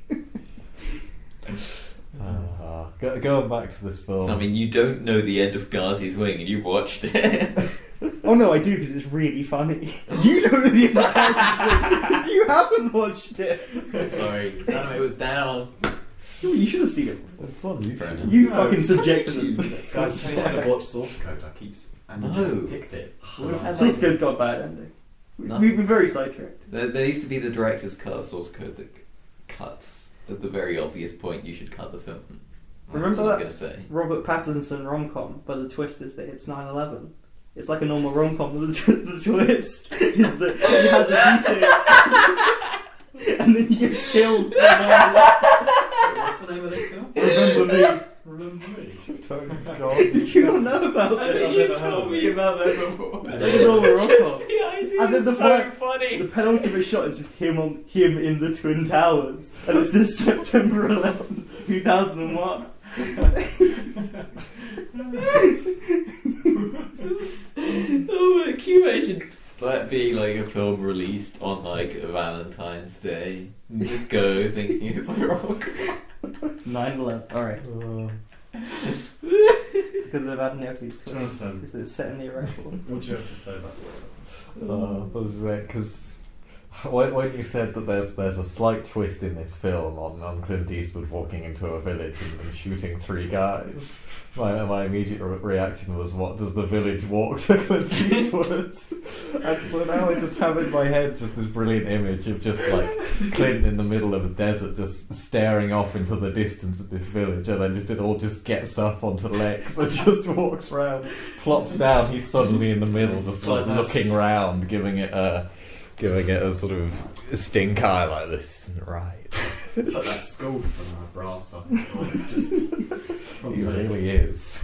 S2: Going back to this film.
S3: I mean, you don't know the end of Ghazi's Wing and you've watched it.
S1: Oh no, I do because it's really funny. You don't know the end of because you haven't watched it.
S3: Sorry, it was down.
S1: You should have seen it.
S2: It's on
S3: Fair
S2: YouTube.
S3: enough.
S1: You
S4: No,
S1: fucking
S4: it's
S1: subjected
S3: on
S1: us to
S3: YouTube.
S1: it.
S4: Guys, tell me how to watch Source Code. And you
S3: No.
S4: just picked it.
S3: Would have had
S1: Source
S3: like-
S1: Code's got a bad ending.
S3: No.
S1: We've been very sidetracked.
S3: There needs to be the director's cut of source code that cuts at the very obvious point you should cut the film. That's
S1: Remember
S3: what I'm
S1: that?
S3: gonna say.
S1: Robert Pattinson rom-com, but the twist is that it's 9/11. It's like a normal rom-com, but the twist is that he has a meeting and then he gets killed.
S4: What's the name of this film?
S1: Remember me.
S4: Remember Me.
S2: Tony's gone.
S1: Did you not know about
S3: I
S1: this?
S3: think
S4: I've
S3: you
S4: never heard
S3: told
S4: of
S3: me
S4: it.
S3: about that before.
S1: It's like a normal rom-com.
S3: The idea
S1: And then
S3: is
S1: the
S3: so
S1: point-
S3: funny.
S1: The penultimate shot is just him in the Twin Towers, and it's this September 11th, 2001.
S3: Oh my, can you imagine that being like a film released on like Valentine's Day? You just go thinking it's a rock.
S1: 9/11. Alright. Because they've had an twist.
S4: Jonathan.
S1: Is it set in the Iraq War?
S4: What do you have to say about this film?
S2: Because when you said that there's a slight twist in this film on Clint Eastwood walking into a village and shooting three guys, my immediate reaction was, what does the village walk to Clint Eastwood? And so now I just have in my head just this brilliant image of just like Clint in the middle of a desert just staring off into the distance at this village, and then it all just gets up onto legs and just walks round, plops down, he's suddenly in the middle just like looking round, giving it a sort of stink eye like this isn't right.
S4: It's like that skull from Brass Off. It's just.
S2: He really is.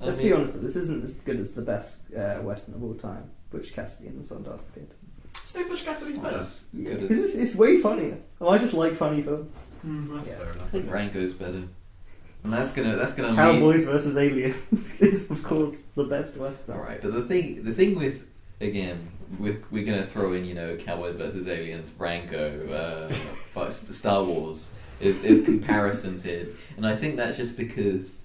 S1: Let's be honest, this isn't as good as the best Western of all time, Butch Cassidy and the Sundance Kid.
S4: Say Butch Cassidy's better.
S1: Yeah, because it's way funnier. Oh, I just like funny films.
S4: That's
S1: Yeah.
S4: fair enough.
S3: I think Rango's better. And that's gonna
S1: Cowboys versus Aliens is of course the best Western.
S3: All right, but the thing with again, we're gonna throw in Cowboys versus Aliens, Rango, Star Wars is comparisons here, and I think that's just because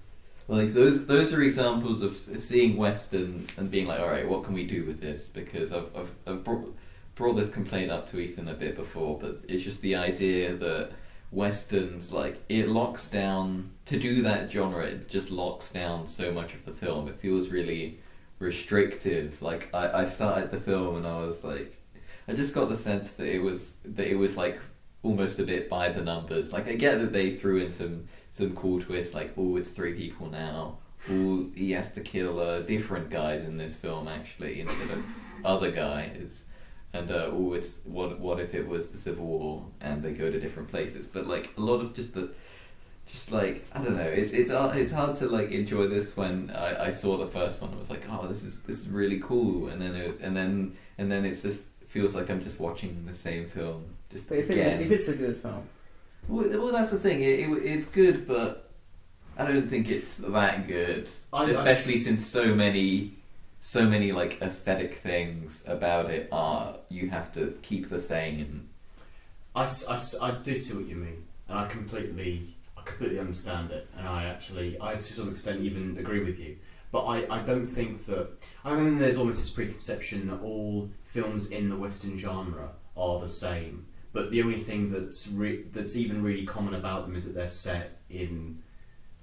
S3: like those are examples of seeing westerns and being like, all right, what can we do with this? Because I've brought this complaint up to Ethan a bit before, but it's just the idea that westerns, like, it locks down, to do that genre, it just locks down so much of the film. It feels really restrictive. Like I started the film and I was like, I just got the sense that it was like almost a bit by the numbers. Like, I get that they threw in some cool twists, like, oh, it's 3 people now, oh, he has to kill different guys in this film actually instead of other guys. And oh, it's what if it was the Civil War and they go to different places? But like a lot of just like, I don't know. It's hard to like enjoy this when I saw the first one. I was like, oh, this is really cool. And then it's just feels like I'm just watching the same film just
S1: But if
S3: again.
S1: it's a good film,
S3: Well, that's the thing. It's good, but I don't think it's that good,
S4: I-
S3: especially since so many like aesthetic things about it are you have to keep the same.
S4: I do see what you mean, and I completely understand it, and I to some extent even agree with you. But I don't think that. I think there's almost this preconception that all films in the Western genre are the same. But the only thing that's even really common about them is that they're set in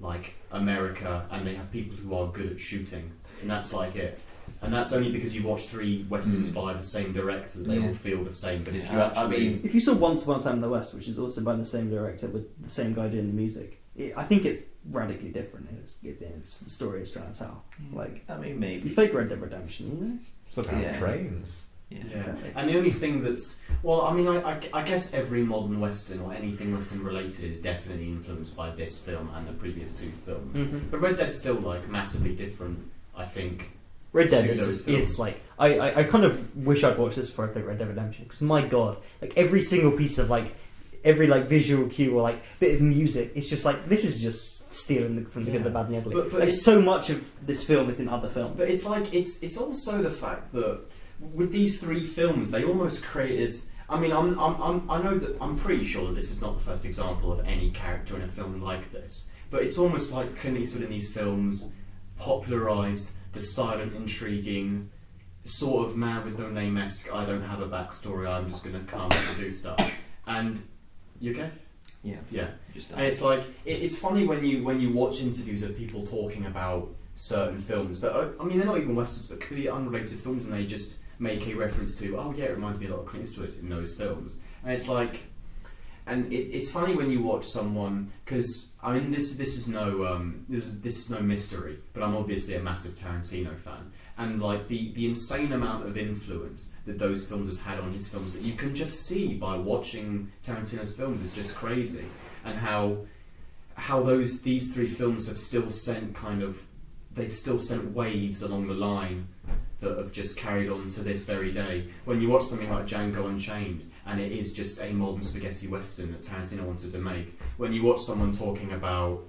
S4: like America, and they have people who are good at shooting, and that's like it. And that's only because you've watched 3 westerns by the same director. They all feel the same. But if you actually,
S1: if you saw Once Upon a Time in the West, which is also by the same director with the same guy doing the music, I think it's radically different. It's the story it's trying to tell. Like,
S3: I mean, maybe
S1: you've played Red Dead Redemption, you know?
S2: It's about trains.
S3: Yeah.
S1: Exactly.
S4: And the only thing that's I guess every modern western or anything western related is definitely influenced by this film and the previous 2 films.
S1: Mm-hmm.
S4: But Red Dead's still like massively different, I think.
S1: Red Dead
S4: to those
S1: is
S4: films.
S1: like I kind of wish I'd watched this before I played Red Dead Redemption, because my god, like every single piece of like every like visual cue or like bit of music, it's just like this is just stealing from the good, the bad, and the ugly.
S4: But
S1: like so much of this film is in other films.
S4: But it's like it's also the fact that with these 3 films, they almost created. I mean, I know that I'm pretty sure that this is not the first example of any character in a film like this. But it's almost like Clint Eastwood in these films popularised the silent, intriguing, sort of man with no name-esque, I don't have a backstory, I'm just going to come and do stuff. And, you okay?
S3: Yeah.
S4: Yeah.
S3: Just
S4: And it's like, it's funny when you watch interviews of people talking about certain films that are, I mean, they're not even westerns, but completely unrelated films, and they just make a reference to, oh yeah, it reminds me a lot of Clint Eastwood in those films. And it's like, and it's funny when you watch someone, because I mean this is no mystery, but I'm obviously a massive Tarantino fan, and like the insane amount of influence that those films has had on his films that you can just see by watching Tarantino's films is just crazy, and how these 3 films have still sent they've still sent waves along the line that have just carried on to this very day. When you watch something like Django Unchained, and it is just a modern spaghetti western that Tarantino wanted to make. When you watch someone talking about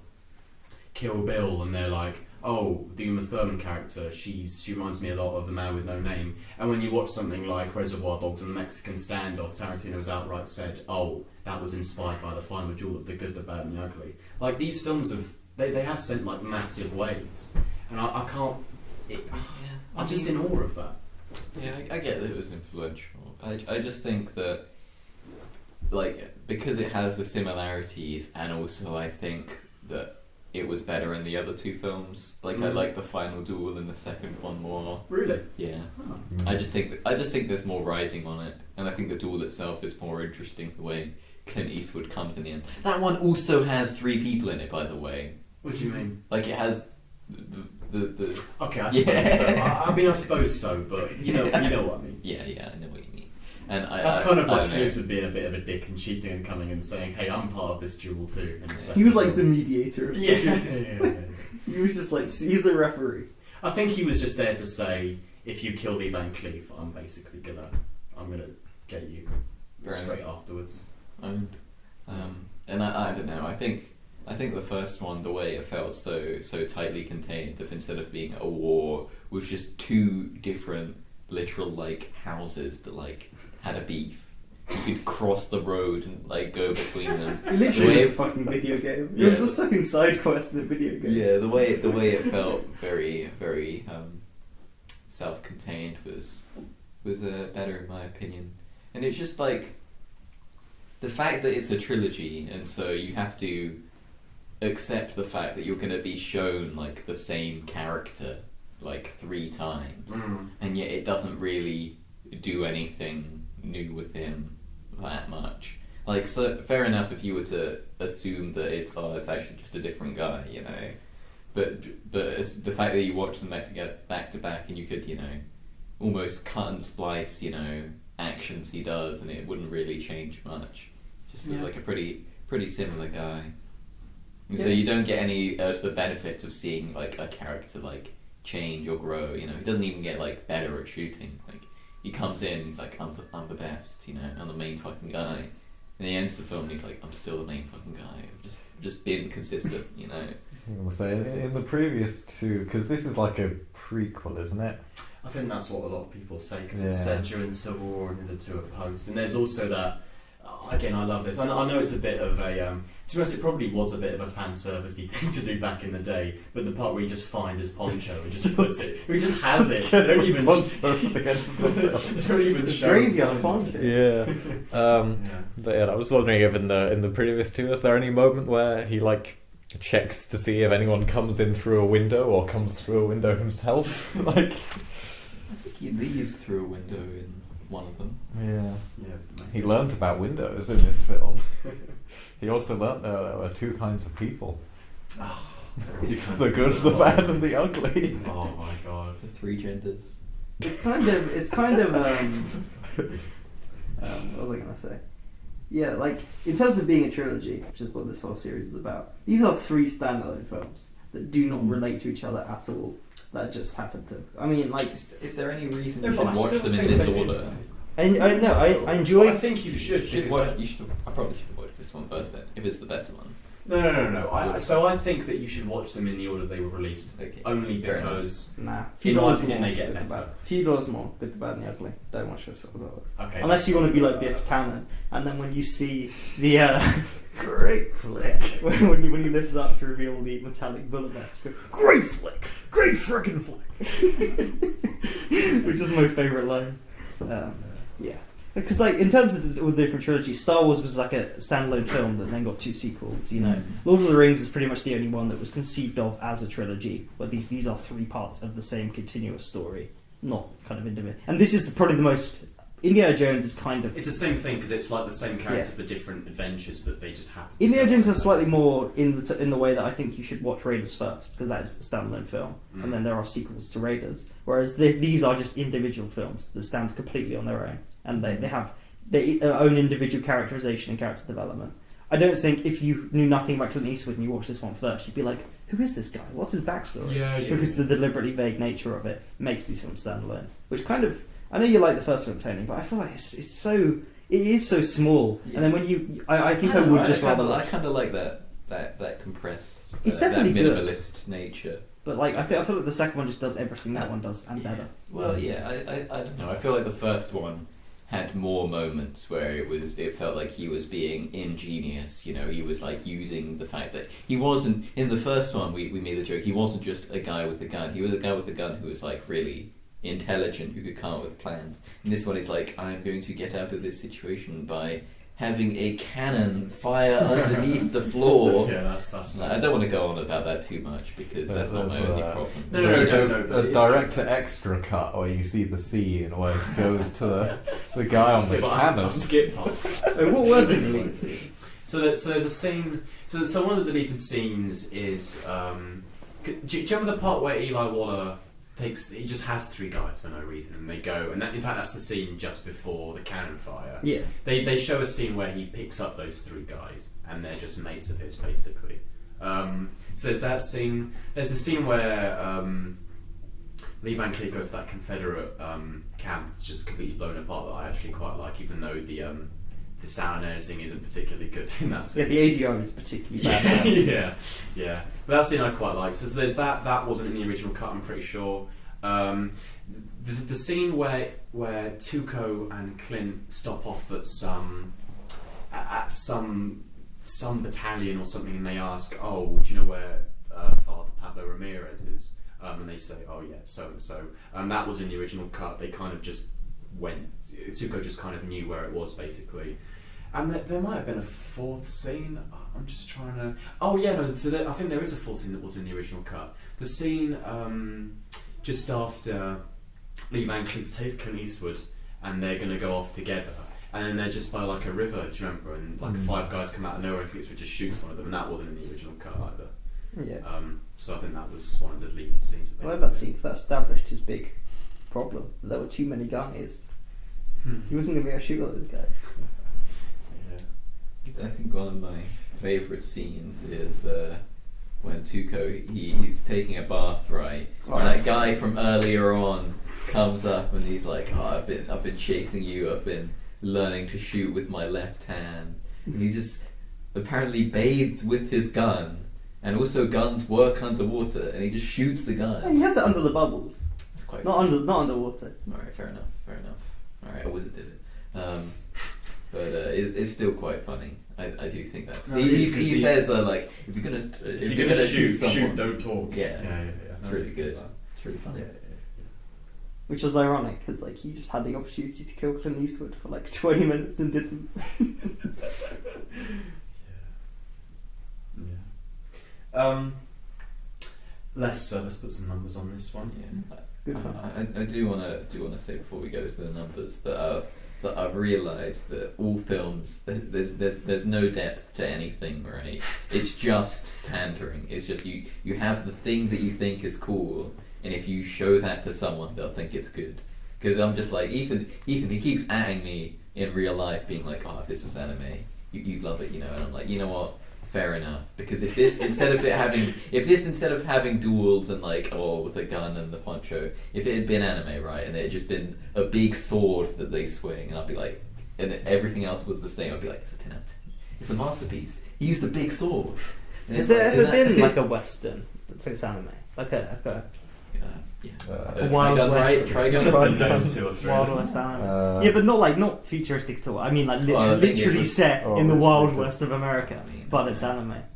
S4: Kill Bill, and they're like, oh, the Uma Thurman character, she reminds me a lot of The Man with No Name. And when you watch something like Reservoir Dogs and the Mexican Standoff, Tarantino's outright said, oh, that was inspired by the final duel of The Good, the Bad and the Ugly. Like, these films they have sent like massive waves, and I can't. I'm just in awe of that.
S3: Yeah, I get that it was influential. I just think that, like, because it has the similarities, and also I think that it was better in the other 2 films. Like, I like the final duel in the second one more.
S4: Really?
S3: Yeah.
S4: Oh.
S3: I just think there's more writing on it, and I think the duel itself is more interesting the way Clint Eastwood comes in the end. That one also has 3 people in it, by the way.
S4: What do you mean?
S3: Like, it has the
S4: Okay, I suppose so. I mean, I suppose so, but you know what I mean.
S3: Yeah, I know what you mean. And
S4: That's kind of like
S3: Clint
S4: Eastwood being a bit of a dick and cheating and coming and saying, "Hey, I'm part of this duel too." And so,
S1: He was like the mediator. Of
S4: yeah.
S1: He was just like, he's the referee.
S4: I think he was just there to say, if you kill Lee Van Cleef, I'm gonna get you straight afterwards.
S3: And I don't know. I think the first one, the way it felt so tightly contained, if instead of being a war, was just 2 different literal like houses that like had a beef. You could cross the road and like go between them.
S1: It literally is a fucking video game.
S3: Yeah.
S1: It was a second side quest in a video game.
S3: Yeah, the way it felt very self-contained was better in my opinion. And it's just like the fact that it's a trilogy, and so you have to accept the fact that you're going to be shown like the same character like 3 times, and yet it doesn't really do anything new with him that much. Like, so fair enough if you were to assume that it's actually just a different guy, you know, but it's the fact that you watch them back to back and you could, you know, almost cut and splice, you know, actions he does, and it wouldn't really change much. Just feels like a pretty similar guy. And so you don't get any of the benefits of seeing like a character like change or grow. You know, he doesn't even get like better at shooting. Like, he comes in, he's like, I'm the best. You know, I'm the main fucking guy. And he ends the film, and he's like, I'm still the main fucking guy. I've just been consistent. You know.
S2: I'm gonna say in the previous two, because this is like a prequel, isn't it?
S4: I think that's what a lot of people say because
S2: Yeah.
S4: it's set during the Civil War and the two are post. And there's also that. Again, I love this. I know it's a bit of a. To be honest, it probably was a bit of a fan servicey thing to do back in the day. But the part where he just finds his poncho and just puts it, he just has it. They don't even. They don't even show.
S1: Graveyard poncho.
S2: Yeah. But yeah, I was wondering if in the previous two, is there any moment where he like checks to see if anyone comes in through a window or comes through a window himself? Like,
S3: I think he leaves through a window in one of them.
S2: yeah.
S4: Yeah.
S2: He learnt about windows in this film. He also learnt there were two kinds of people: the good, the bad, and the ugly.
S4: Oh my god.
S3: There's 3 genders.
S1: It's kind of what was I gonna say? Yeah, like in terms of being a trilogy, which is what this whole series is about. These are 3 standalone films that do not relate to each other at all. That just happened to. I mean, like,
S3: Is there any reason
S4: No,
S3: you
S4: but
S3: should
S4: I
S3: watch
S4: still
S3: them in
S4: think
S3: this
S4: they do.
S3: order?
S1: I enjoy.
S4: Well, I think you should.
S3: You should
S4: because
S3: watch. I probably should watch this one first then, if it's the best one.
S4: No. So I think that you should watch them in the order they were released.
S3: Okay.
S4: Only
S3: Fair enough.
S4: because.
S1: Nah,
S4: In my
S1: dollars
S4: opinion,
S1: more,
S4: they get
S1: good, the
S4: better.
S1: bad. Few dollars more, good, the bad, and the ugly. Don't watch this sort of works.
S4: Okay.
S1: Unless you want to be like Biff Tannen, and then when you see the great flick when he lifts up to reveal the metallic bullet vest, you go, great flick, great frickin' flick, which is my favourite line. Yeah, because like in terms of the different trilogies, Star Wars was like a standalone film that then got 2 sequels. You know, Lord of the Rings is pretty much the only one that was conceived of as a trilogy, where these are 3 parts of the same continuous story, not kind of individual. And this is probably the most. Indiana Jones is kind of.
S4: It's the same thing because it's like the same character but different adventures that they just happen. to
S1: Indiana
S4: go
S1: Jones
S4: on.
S1: is slightly more in the way that I think you should watch Raiders first, because that is a standalone film, and then there are sequels to Raiders. Whereas these are just individual films that stand completely on their own, and they have their own individual characterization and character development. I don't think if you knew nothing about Clint Eastwood and you watched this one first, you'd be like, "Who is this guy? What's his backstory?"
S4: Yeah.
S1: Because the deliberately vague nature of it makes these films standalone, which kind of. I know you like the first film, Tony, but I feel like it is so small.
S3: Yeah.
S1: And then when I think I would just rather.
S3: I kind of like that compressed.
S1: It's
S3: that
S1: definitely good.
S3: minimalist nature.
S1: But like, I feel like the second one just does everything that one does and better.
S3: Well, yeah, I don't know. I feel like the first one had more moments where it felt like he was being ingenious. You know, he was like using the fact that he wasn't in the first one. We made the joke. He wasn't just a guy with a gun. He was a guy with a gun who was like really intelligent, who could come up with plans. And this one is like, I'm going to get out of this situation by having a cannon fire underneath the floor.
S4: Yeah, that's.
S3: I don't want to go on about that too much because that's not my only problem.
S2: There's a director extra cut where you see the scene where he goes to the guy on the cannon.
S4: Skip past that.
S1: So what were the deleted scenes?
S4: So there's a scene. So one of the deleted scenes is. Do you remember the part where Eli Waller he just has 3 guys for no reason, and they go, and in fact that's the scene just before the cannon fire.
S1: Yeah.
S4: They show a scene where he picks up those 3 guys, and they're just mates of his basically. So there's that scene. There's the scene where Lee Van Cleef goes to that Confederate camp. It's just completely blown apart. That I actually quite like, even though the sound and editing isn't particularly good in that scene.
S1: Yeah, the ADR is particularly bad.
S4: Yeah. But that scene I quite like. So there's that. That wasn't in the original cut, I'm pretty sure. The scene where Tuco and Clint stop off at some battalion or something, and they ask, "Oh, do you know where Father Pablo Ramirez is?" And they say, "Oh yeah, so and so." That was in the original cut. They kind of just went. Tuco just kind of knew where it was basically. And there might have been a 4th scene. I'm just trying to. Oh yeah, no. So I think there is a 4th scene that was in the original cut. The scene just after Lee Van Cleef takes Clint Eastwood, and they're going to go off together, and then they're just by like a river. Do you remember? And like 5 guys come out of nowhere, and Clint Eastwood just shoots one of them, and that wasn't in the original cut either.
S1: Yeah.
S4: So I think that was one of the deleted scenes.
S1: I like that scene because that established his big problem. There were too many guys. He wasn't going to be able to shoot all those guys.
S3: I think one of my favourite scenes is when Tuco he's taking a bath, right?
S1: Oh,
S3: and that guy from earlier on comes up and he's like, "Oh, I've been chasing you. I've been learning to shoot with my left hand." And he just apparently bathes with his gun and also guns work underwater, and he just shoots the
S1: And
S3: gun.
S1: he has it under the bubbles,
S3: It's quite
S1: not underwater.
S3: All right, fair enough. All right, a wizard did it. But it's still quite funny. I do think that's.
S4: No,
S3: he
S4: it's 'cause he-
S3: says like if you're gonna shoot someone,
S4: don't talk.
S3: Yeah.
S4: It's
S3: really good. It's really funny.
S1: Which was ironic because like he just had the opportunity to kill Clint Eastwood for like 20 minutes and didn't.
S4: Let's put some numbers on this one.
S3: Yeah.
S1: Good fun.
S3: I do want to say before we go to the numbers that I've realised that all films there's no depth to anything, right? It's just pandering. It's just you have the thing that you think is cool, and if you show that to someone, they'll think it's good. Because I'm just like Ethan. He keeps atting me in real life, being like, "Oh, if this was anime, you'd love it," you know. And I'm like, you know what? Fair enough. Because if this instead of having duels and like with a gun and the poncho, if it had been anime, right, and it had just been a big sword that they swing, and I'd be like, and everything else was the same, I'd be like, it's a 10 out of 10. It's a masterpiece. He used a big sword. And
S1: Has
S3: it's
S1: there
S3: like,
S1: ever been like a western that's anime? Like a Wild West.
S3: Trigun.
S4: Those 2 or 3.
S1: Wild West anime? Yeah, but not futuristic at all. I mean, like
S3: Well, I think it
S1: literally
S3: was-
S1: set in the
S2: literally
S1: Wild
S2: just-
S1: West of America,
S3: I mean,
S1: but it's anime.
S3: Actually,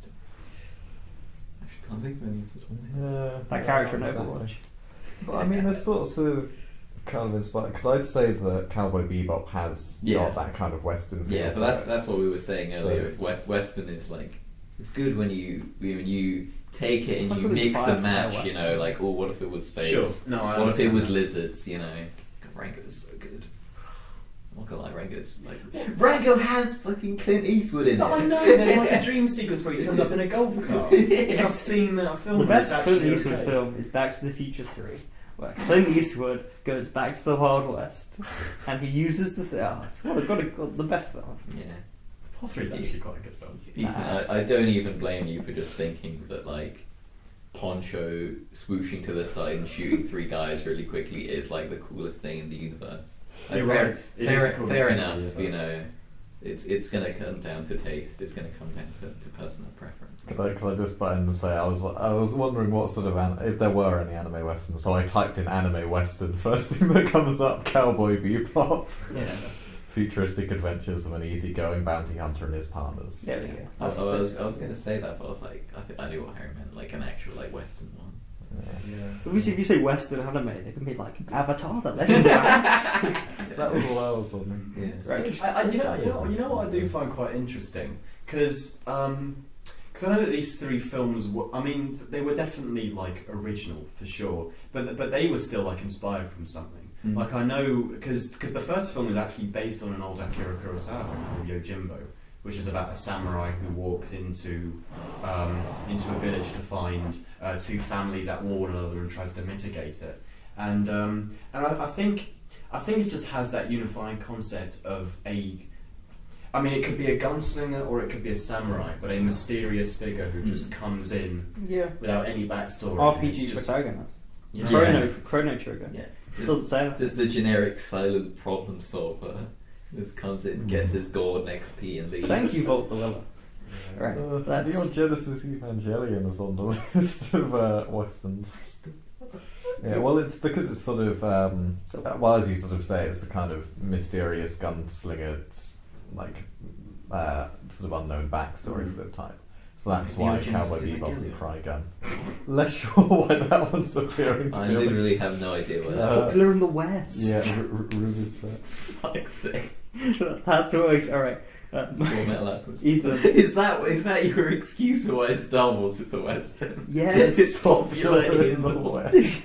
S3: can't think of any off the top of my head.
S1: That character in
S2: exactly.
S1: Overwatch.
S2: But I mean, there's sorts of kind of inspired because I'd say that Cowboy Bebop has got that kind of Western feel.
S3: Yeah,
S2: to
S3: but
S2: it.
S3: that's what we were saying earlier.
S2: But
S3: If Western is like, it's good when you take it
S1: It's
S3: and
S1: like
S3: you
S1: really
S3: mix
S1: Firefly
S3: and match. You
S1: Western.
S3: know, like, what if it was space?
S4: Sure. No, I
S3: What if it
S4: understand
S3: was
S4: that.
S3: lizards? You know, Rango is so good. I'm not gonna lie, Rango's like Rango has fucking Clint Eastwood in
S4: No,
S3: it.
S4: I know. There's like a dream sequence where he turns up in a golf cart. I've seen that film.
S1: The best
S4: It's
S1: Clint
S4: actually
S1: Eastwood
S4: okay.
S1: film is Back to the Future 3, where Clint Eastwood goes back to the Wild West and he uses the the best film.
S3: Yeah.
S4: Paul 3 is actually quite a good film.
S3: Ethan, I don't even blame you for just thinking that like Poncho swooshing to the side and shooting 3 guys really quickly is like the coolest thing in the universe. Like,
S4: You're
S3: fair,
S4: right. It is the coolest
S3: fair
S4: thing in
S3: enough.
S4: the
S3: You
S4: universe.
S3: know, it's going to come down to taste. It's going to come down to personal preference.
S2: Could I just butt in and say I was wondering what sort of if there were any anime westerns, so I typed in anime western. First thing that comes up, Cowboy Bebop.
S1: Yeah.
S2: Futuristic adventures of an easygoing bounty hunter and his partners.
S1: There we go.
S3: I
S1: That's
S3: was
S1: basically-
S3: going to say that, but I was like, I knew what Harry meant, like an actual like Western one.
S1: If you say Western anime, they can be like Avatar, the Legendary.
S2: That was all I was wondering.
S3: Yeah.
S1: Right.
S4: You know what I do find quite interesting because I know that these 3 films were, I mean, they were definitely like original for sure, but they were still like inspired from something.
S3: Mm.
S4: Like I know because the first film is actually based on an old Akira Kurosawa film called Yojimbo, which is about a samurai who walks into a village to find 2 families at war with one another and tries to mitigate it. And I think it just has that unifying concept of I mean, it could be a gunslinger or it could be a samurai, but a mysterious figure who just comes in
S1: Yeah.
S4: without any backstory. It's
S1: RPG
S4: just-
S1: protagonist.
S3: Yeah.
S1: Chrono Trigger.
S3: Yeah.
S1: Doesn't say
S3: There's the generic silent problem solver. Just comes in, gets his gold and XP and leaves.
S1: Thank you, Volt the Willer. Right. That's-
S2: Neon Genesis Evangelion is on the list of westerns. Yeah, well, it's because it's sort of well, as you sort of say, it's the kind of mysterious gunslinger, like sort of unknown backstory sort of type. So that's why
S3: Neon
S2: Cowboy
S3: Genesis
S2: Bebop and
S3: Evangelion.
S2: Trigun. Less sure why that one's appearing. To
S3: I
S2: be honest.
S3: literally have no idea what
S1: It's
S3: that
S1: popular in the West.
S2: Yeah, rumours that.
S3: fuck's sake.
S1: That's what works. Alright.
S3: Full Metal Alchemist.
S1: Ethan.
S3: Is that your excuse for why Star Wars is a Western?
S1: Yes.
S3: It's popular in the West.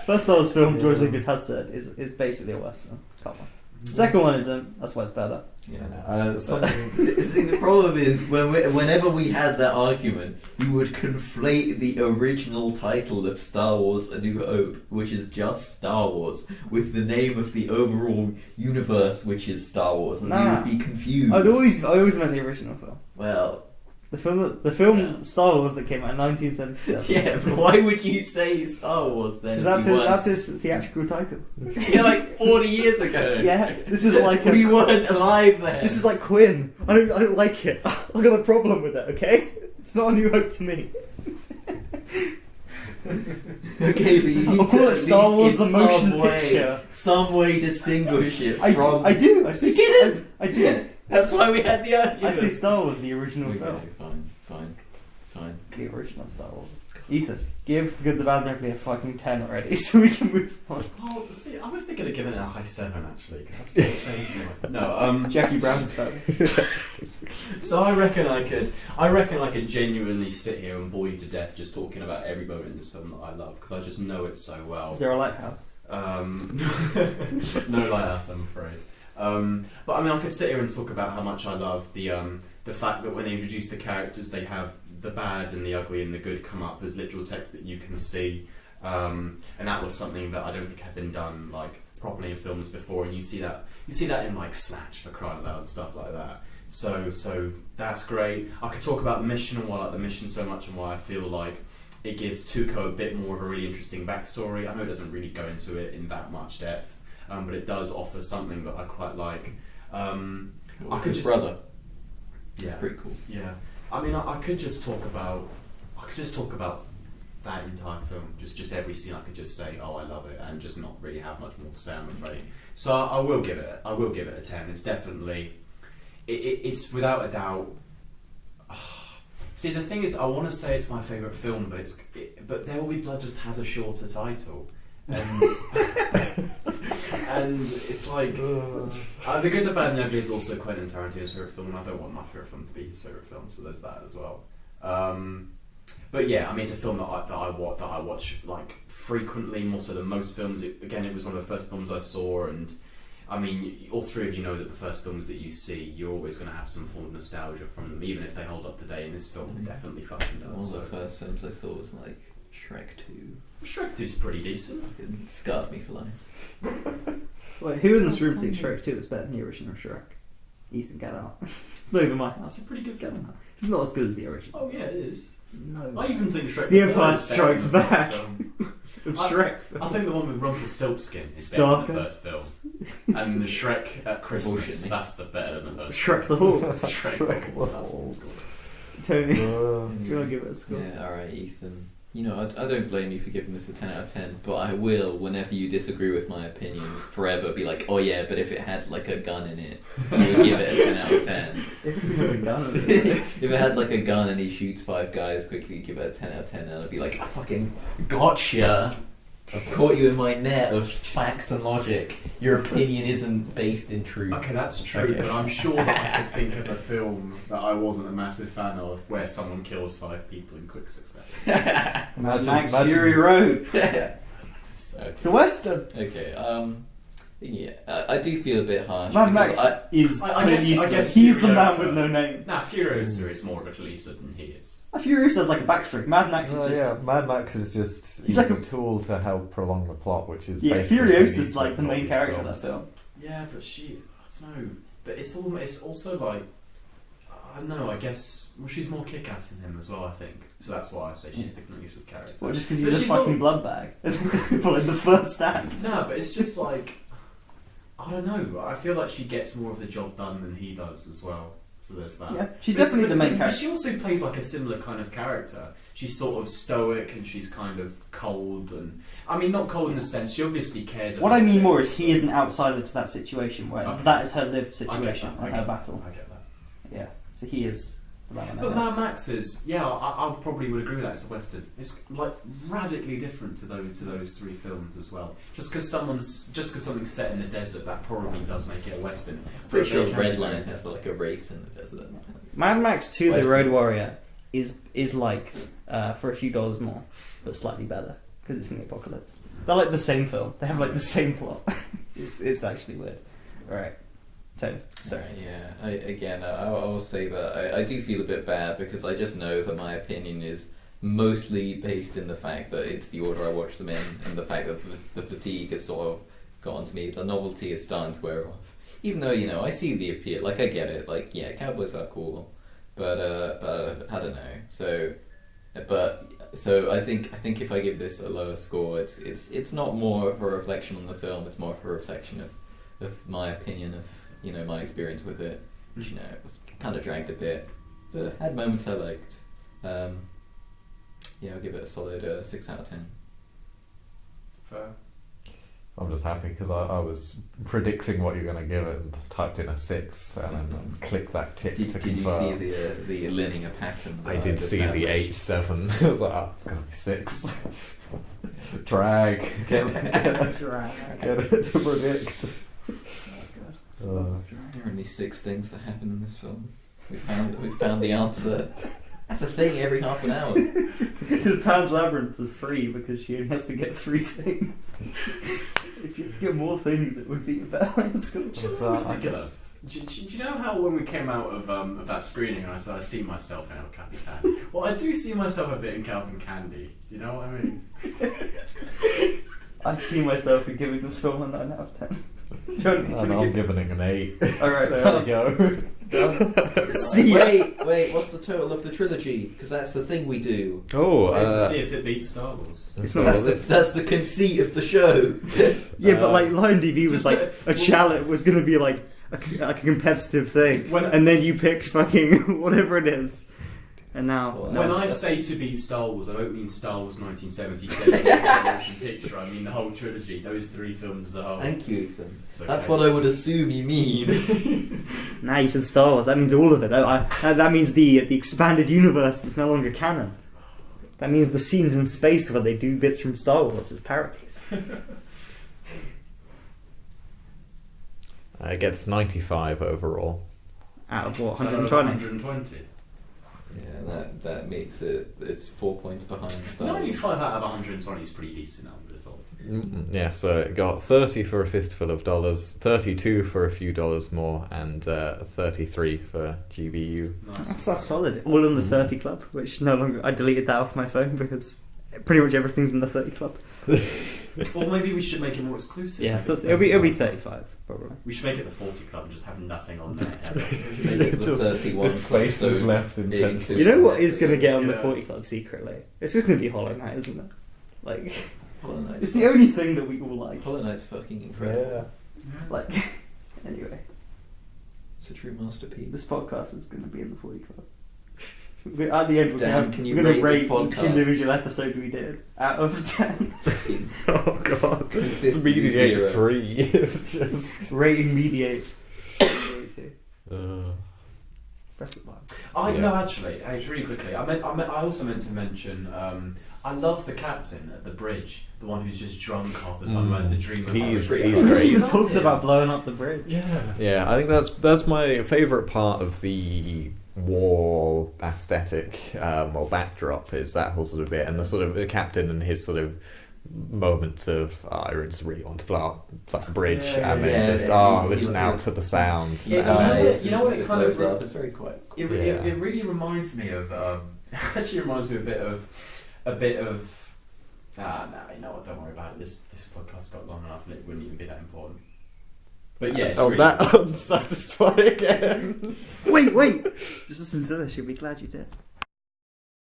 S1: First Star Wars film, George Lucas has said, is basically a Western. Come on. Second one isn't. That's why it's better.
S3: Yeah.
S2: Something.
S3: See, the problem is whenever we had that argument, you would conflate the original title of Star Wars: A New Hope, which is just Star Wars, with the name of the overall universe, which is Star Wars, and you
S1: Nah.
S3: would be confused.
S1: I always meant the original film.
S3: Well,
S1: The film
S3: Yeah.
S1: Star Wars that came out in 1977.
S3: yeah, but why would you say Star Wars then?
S1: 'Cause
S3: if you
S1: that's his theatrical title.
S3: yeah, like 40 years ago.
S1: Yeah, this is like
S3: we weren't alive then.
S1: This is like Quinn. I don't like it. I've got a problem with it. Okay, It's not a New Hope to me.
S3: Okay, but you need
S1: I'll
S3: to
S1: call it
S3: at
S1: Star Wars
S3: least
S1: the
S3: in
S1: motion
S3: some way,
S1: picture.
S3: some way distinguish it
S1: I
S3: from.
S1: do. I say
S3: You didn't?
S1: I did.
S3: That's why we had the argument.
S1: I say Star Wars the original
S3: Okay,
S1: film.
S3: fine.
S1: The original Star Wars. Ethan, give Good, the Bad, and the Ugly a fucking 10 already, so we can move on.
S4: Oh, see, I was thinking of giving it a high 7 actually, because I've sort of changed my mind. No,
S1: Jackie Brown's better.
S4: so I reckon I could genuinely sit here and bore you to death just talking about every moment in this film that I love, because I just know it so well.
S1: Is there a lighthouse?
S4: No lighthouse, I'm afraid. But I mean, I could sit here and talk about how much I love the fact that when they introduce the characters, they have the bad and the ugly and the good come up as literal text that you can see, and that was something that I don't think had been done like properly in films before. And you see that in like Snatch, for crying out loud, and stuff like that. So that's great. I could talk about the mission and why I like the mission so much, and why I feel like it gives Tuco a bit more of a really interesting backstory. I know it doesn't really go into it in that much depth, but it does offer something that I quite like. I could
S3: His brother.
S4: Yeah,
S3: It's pretty cool.
S4: yeah. I mean, I could just talk about that entire film. Just every scene, I could just say, "Oh, I love it," and just not really have much more to say, I'm afraid. So I will give it a 10. It's definitely, it's without a doubt. See, the thing is, I want to say it's my favourite film, but There Will Be Blood just has a shorter title, and and it's like The Good, the Bad, and the Ugly is also Quentin Tarantino's favourite film, and I don't want my favourite film to be his favourite film, so there's that as well. But yeah, I mean, it's a film that I watch like frequently, more so than most films. It was one of the first films I saw, and I mean, all three of you know that the first films that you see, you're always going to have some form of nostalgia from them, even if they hold up today. And this film definitely fucking does.
S3: One of the first films I saw was like Shrek 2.
S4: Shrek 2's pretty decent.
S3: It scarred me for life.
S1: Wait, who in this room thinks Shrek 2 is better than the original Shrek? Ethan, get out. It's not even my house.
S4: That's a pretty good film.
S1: It's not as good as the original.
S4: Oh yeah, it is.
S1: No.
S4: I even think Shrek.
S1: The Empire
S4: is better
S1: Strikes
S4: than the first
S1: Back.
S4: film.
S1: Of Shrek.
S4: I think the one with Rumpelstiltskin is
S1: It's
S4: better
S1: darker.
S4: than the first film, and the Shrek at Christmas,
S3: Bullshit me.
S4: that's the better than the first.
S1: Shrek the
S4: film.
S1: Horse.
S4: Shrek the Horse.
S1: Tony, do you want to give it a score?
S3: Yeah, alright, Ethan. You know, I don't blame you for giving this a 10 out of 10, but I will, whenever you disagree with my opinion, forever be like, oh yeah, but if it had like a gun in it, I would give it a 10 out of 10.
S1: Everything has a gun in it.
S3: If it had like a gun and he shoots 5 guys quickly, give it a 10 out of 10, and I'd be like, I fucking gotcha! I've caught you in my net of facts and logic. Your opinion isn't based in truth.
S4: Okay, that's true,
S3: Okay.
S4: but I'm sure that I could think of a film that I wasn't a massive fan of where someone kills 5 people in quick succession.
S1: Mad Max Fury Road.
S4: So,
S1: It's a western.
S3: Okay, yeah, I do feel a bit harsh.
S1: Mad
S3: because
S1: Max is
S4: I
S1: Clint
S4: guess
S1: Eastwood. He's the man
S4: Furiosa-
S1: with no name.
S4: nah, Furiosa is more of a Clint Eastwood than he is.
S1: Furious has like a backstory. Mad Max is just
S2: yeah, Mad Max is just
S1: He's like
S2: a
S1: a-
S2: tool to help prolong the plot, which is
S1: yeah.
S2: basically
S1: Furiosa
S2: Clint
S1: is
S2: Eastwood
S1: like the
S2: in all
S1: main
S2: these
S1: character of that
S2: films.
S1: film.
S4: Yeah, but I don't know. But it's also like, I don't know, I guess, well, she's more kick-ass than him as well, I think. So that's why I say she's the Clint Eastwood character.
S1: Well, just because
S4: But
S1: he's a
S4: she's
S1: fucking
S4: all-
S1: blood bag for like the first act.
S4: No, but it's just like, I don't know. I feel like she gets more of the job done than he does as well. So there's that.
S1: Yeah, she's
S4: But-
S1: definitely the main
S4: but
S1: character.
S4: she also plays like a similar kind of character. She's sort of stoic and she's kind of cold, and I mean not cold in the sense she obviously cares.
S1: What
S4: about
S1: I mean
S4: things,
S1: more is he
S4: but-
S1: is an outsider to that situation, where
S4: Okay.
S1: that is her lived
S4: I get
S1: situation
S4: that, I
S1: and
S4: get
S1: her
S4: that,
S1: battle.
S4: I get that.
S1: Yeah, so he is the man.
S4: But Mad Max is, yeah, I probably would agree with that. It's a western. It's like radically different to those 3 films as well. Just because something's set in the desert, that probably does make it a western.
S3: Pretty sure
S4: But they can
S3: Red
S4: be
S3: Line
S4: very
S3: has like a race in the desert.
S1: Mad Max 2: The
S3: Western.
S1: Road Warrior is like for a few dollars more, but slightly better because it's in the apocalypse. They're like the same film. They have like the same plot. it's actually weird. All right, Tony. Sorry.
S3: Yeah. I will say that I do feel a bit bad because I just know that my opinion is mostly based in the fact that it's the order I watch them in, and the fact that the fatigue has sort of gotten to me. The novelty is starting to wear off. Even though I see the appeal, like I get it. Like yeah, cowboys are cool, but I don't know. So I think if I give this a lower score, it's not more of a reflection on the film. It's more of a reflection of my opinion of my experience with it, which was kind of dragged a bit, but had moments I liked. Yeah, I'll give it a solid 6 out of 10.
S4: Fair.
S2: I'm just happy because I was predicting what you're going to give it and typed in a 6 and then clicked that tick
S3: Did
S2: to
S3: you
S2: confirm.
S3: see the linear pattern?
S2: I
S3: that
S2: did
S3: just
S2: see the
S3: established?
S2: 8-7. I was like, oh, it's going to be 6. Drag. Get it to predict.
S1: Oh, God.
S3: There are only 6 things that happen in this film. We found the answer. That's a thing every half an hour.
S1: Because Pan's Labyrinth is 3 because she only has to get 3 things. If you had to get more things, it would be a better score.
S2: So, I guess.
S4: Do you know how when we came out of that screening and I said I see myself in El Capitan? Well, I do see myself a bit in Calvin Candy. You know what I mean?
S1: I see myself in giving this film a 9 out of 10.
S2: And I'm giving it an 8.
S1: Alright,
S2: There we go.
S1: See ya.
S3: Wait, what's the total of the trilogy? Because that's the thing we do.
S2: Oh,
S4: To see if it beats Star Wars.
S1: It's not
S3: That's the conceit of the show.
S1: Yeah, but like LionDB was like a
S4: well-
S1: challenge was going to be like a competitive thing,
S4: When-
S1: and then you picked fucking whatever it is, and now
S3: Well,
S4: When
S3: No,
S4: I
S3: that's-
S4: say to beat Star Wars, I don't mean Star Wars 1977 the motion picture. I mean the whole trilogy, those 3 films as a whole.
S3: Thank you, Ethan.
S4: It's okay.
S3: That's what I would assume you mean.
S1: now you said Star Wars. That means all of it. That means the expanded universe that's no longer canon. That means the scenes in space where they do bits from Star Wars as parodies.
S2: It gets 95 overall.
S1: Out of what,
S4: So
S1: 120?
S4: 120.
S3: Yeah, that makes it's 4 points behind Star Wars.
S4: 95 out of 120 is pretty decent, I would have thought.
S2: Yeah, so it got 30 for a fistful of dollars, 32 for a few dollars more, and 33 for GBU.
S4: Nice.
S1: That's solid. All in the 30 club, which no longer I deleted that off my phone because pretty much everything's in the 30 club.
S4: Or maybe we should make it more exclusive.
S1: Yeah,
S4: Make
S1: so
S4: it
S1: it'll be
S4: 35.
S1: 35 probably.
S4: We should make it the 40 club and just have nothing on there.
S3: Make it the
S2: Just
S3: 31
S2: the space
S3: club,
S2: is
S3: so
S2: left
S3: it
S2: intentionally.
S3: includes
S1: You know what
S3: this.
S1: is going to get on the
S4: Yeah.
S1: 40 club secretly? It's just going to be Hollow Knight, isn't it? Like,
S3: Hollow Knight's
S1: it's the only thing that we all like.
S3: Hollow Knight's fucking incredible.
S1: Like, anyway,
S3: It's a true masterpiece.
S1: this podcast is going to be in the 40 club. At the end, we're
S3: Dan,
S1: going
S3: can you
S1: to
S3: rate
S1: rate
S3: this
S1: each
S3: podcast?
S1: individual episode we did out of 10.
S2: Oh god.
S3: Consistently
S2: Mediate
S3: zero.
S2: 3 is just.
S1: Rating mediate. Press the button.
S4: No, actually, really quickly. I also meant to mention. I love the captain at the bridge, the one who's just drunk half the time, who has the dream of
S2: He's
S4: the
S2: great.
S1: He was
S4: Love
S1: talking
S4: him.
S1: about blowing up the bridge.
S2: Yeah, I think that's my favourite part of the war aesthetic or backdrop is that whole sort of bit, and the sort of the captain and his sort of moments of I just really want to blow up the bridge,
S4: Yeah,
S2: and then
S3: yeah,
S2: just
S3: yeah,
S2: listen
S3: yeah.
S2: out for the sounds.
S4: Yeah,
S2: and
S4: you know what it kind of-
S3: blows up. It's very quiet.
S4: It really reminds me of. Actually, reminds me a bit of. You know what? Don't worry about it. This podcast got long enough, and it wouldn't even be that important. But yeah, it's
S2: oh,
S4: really,
S2: that unsatisfying again.
S1: Wait! Just listen to this. You'll be glad you did.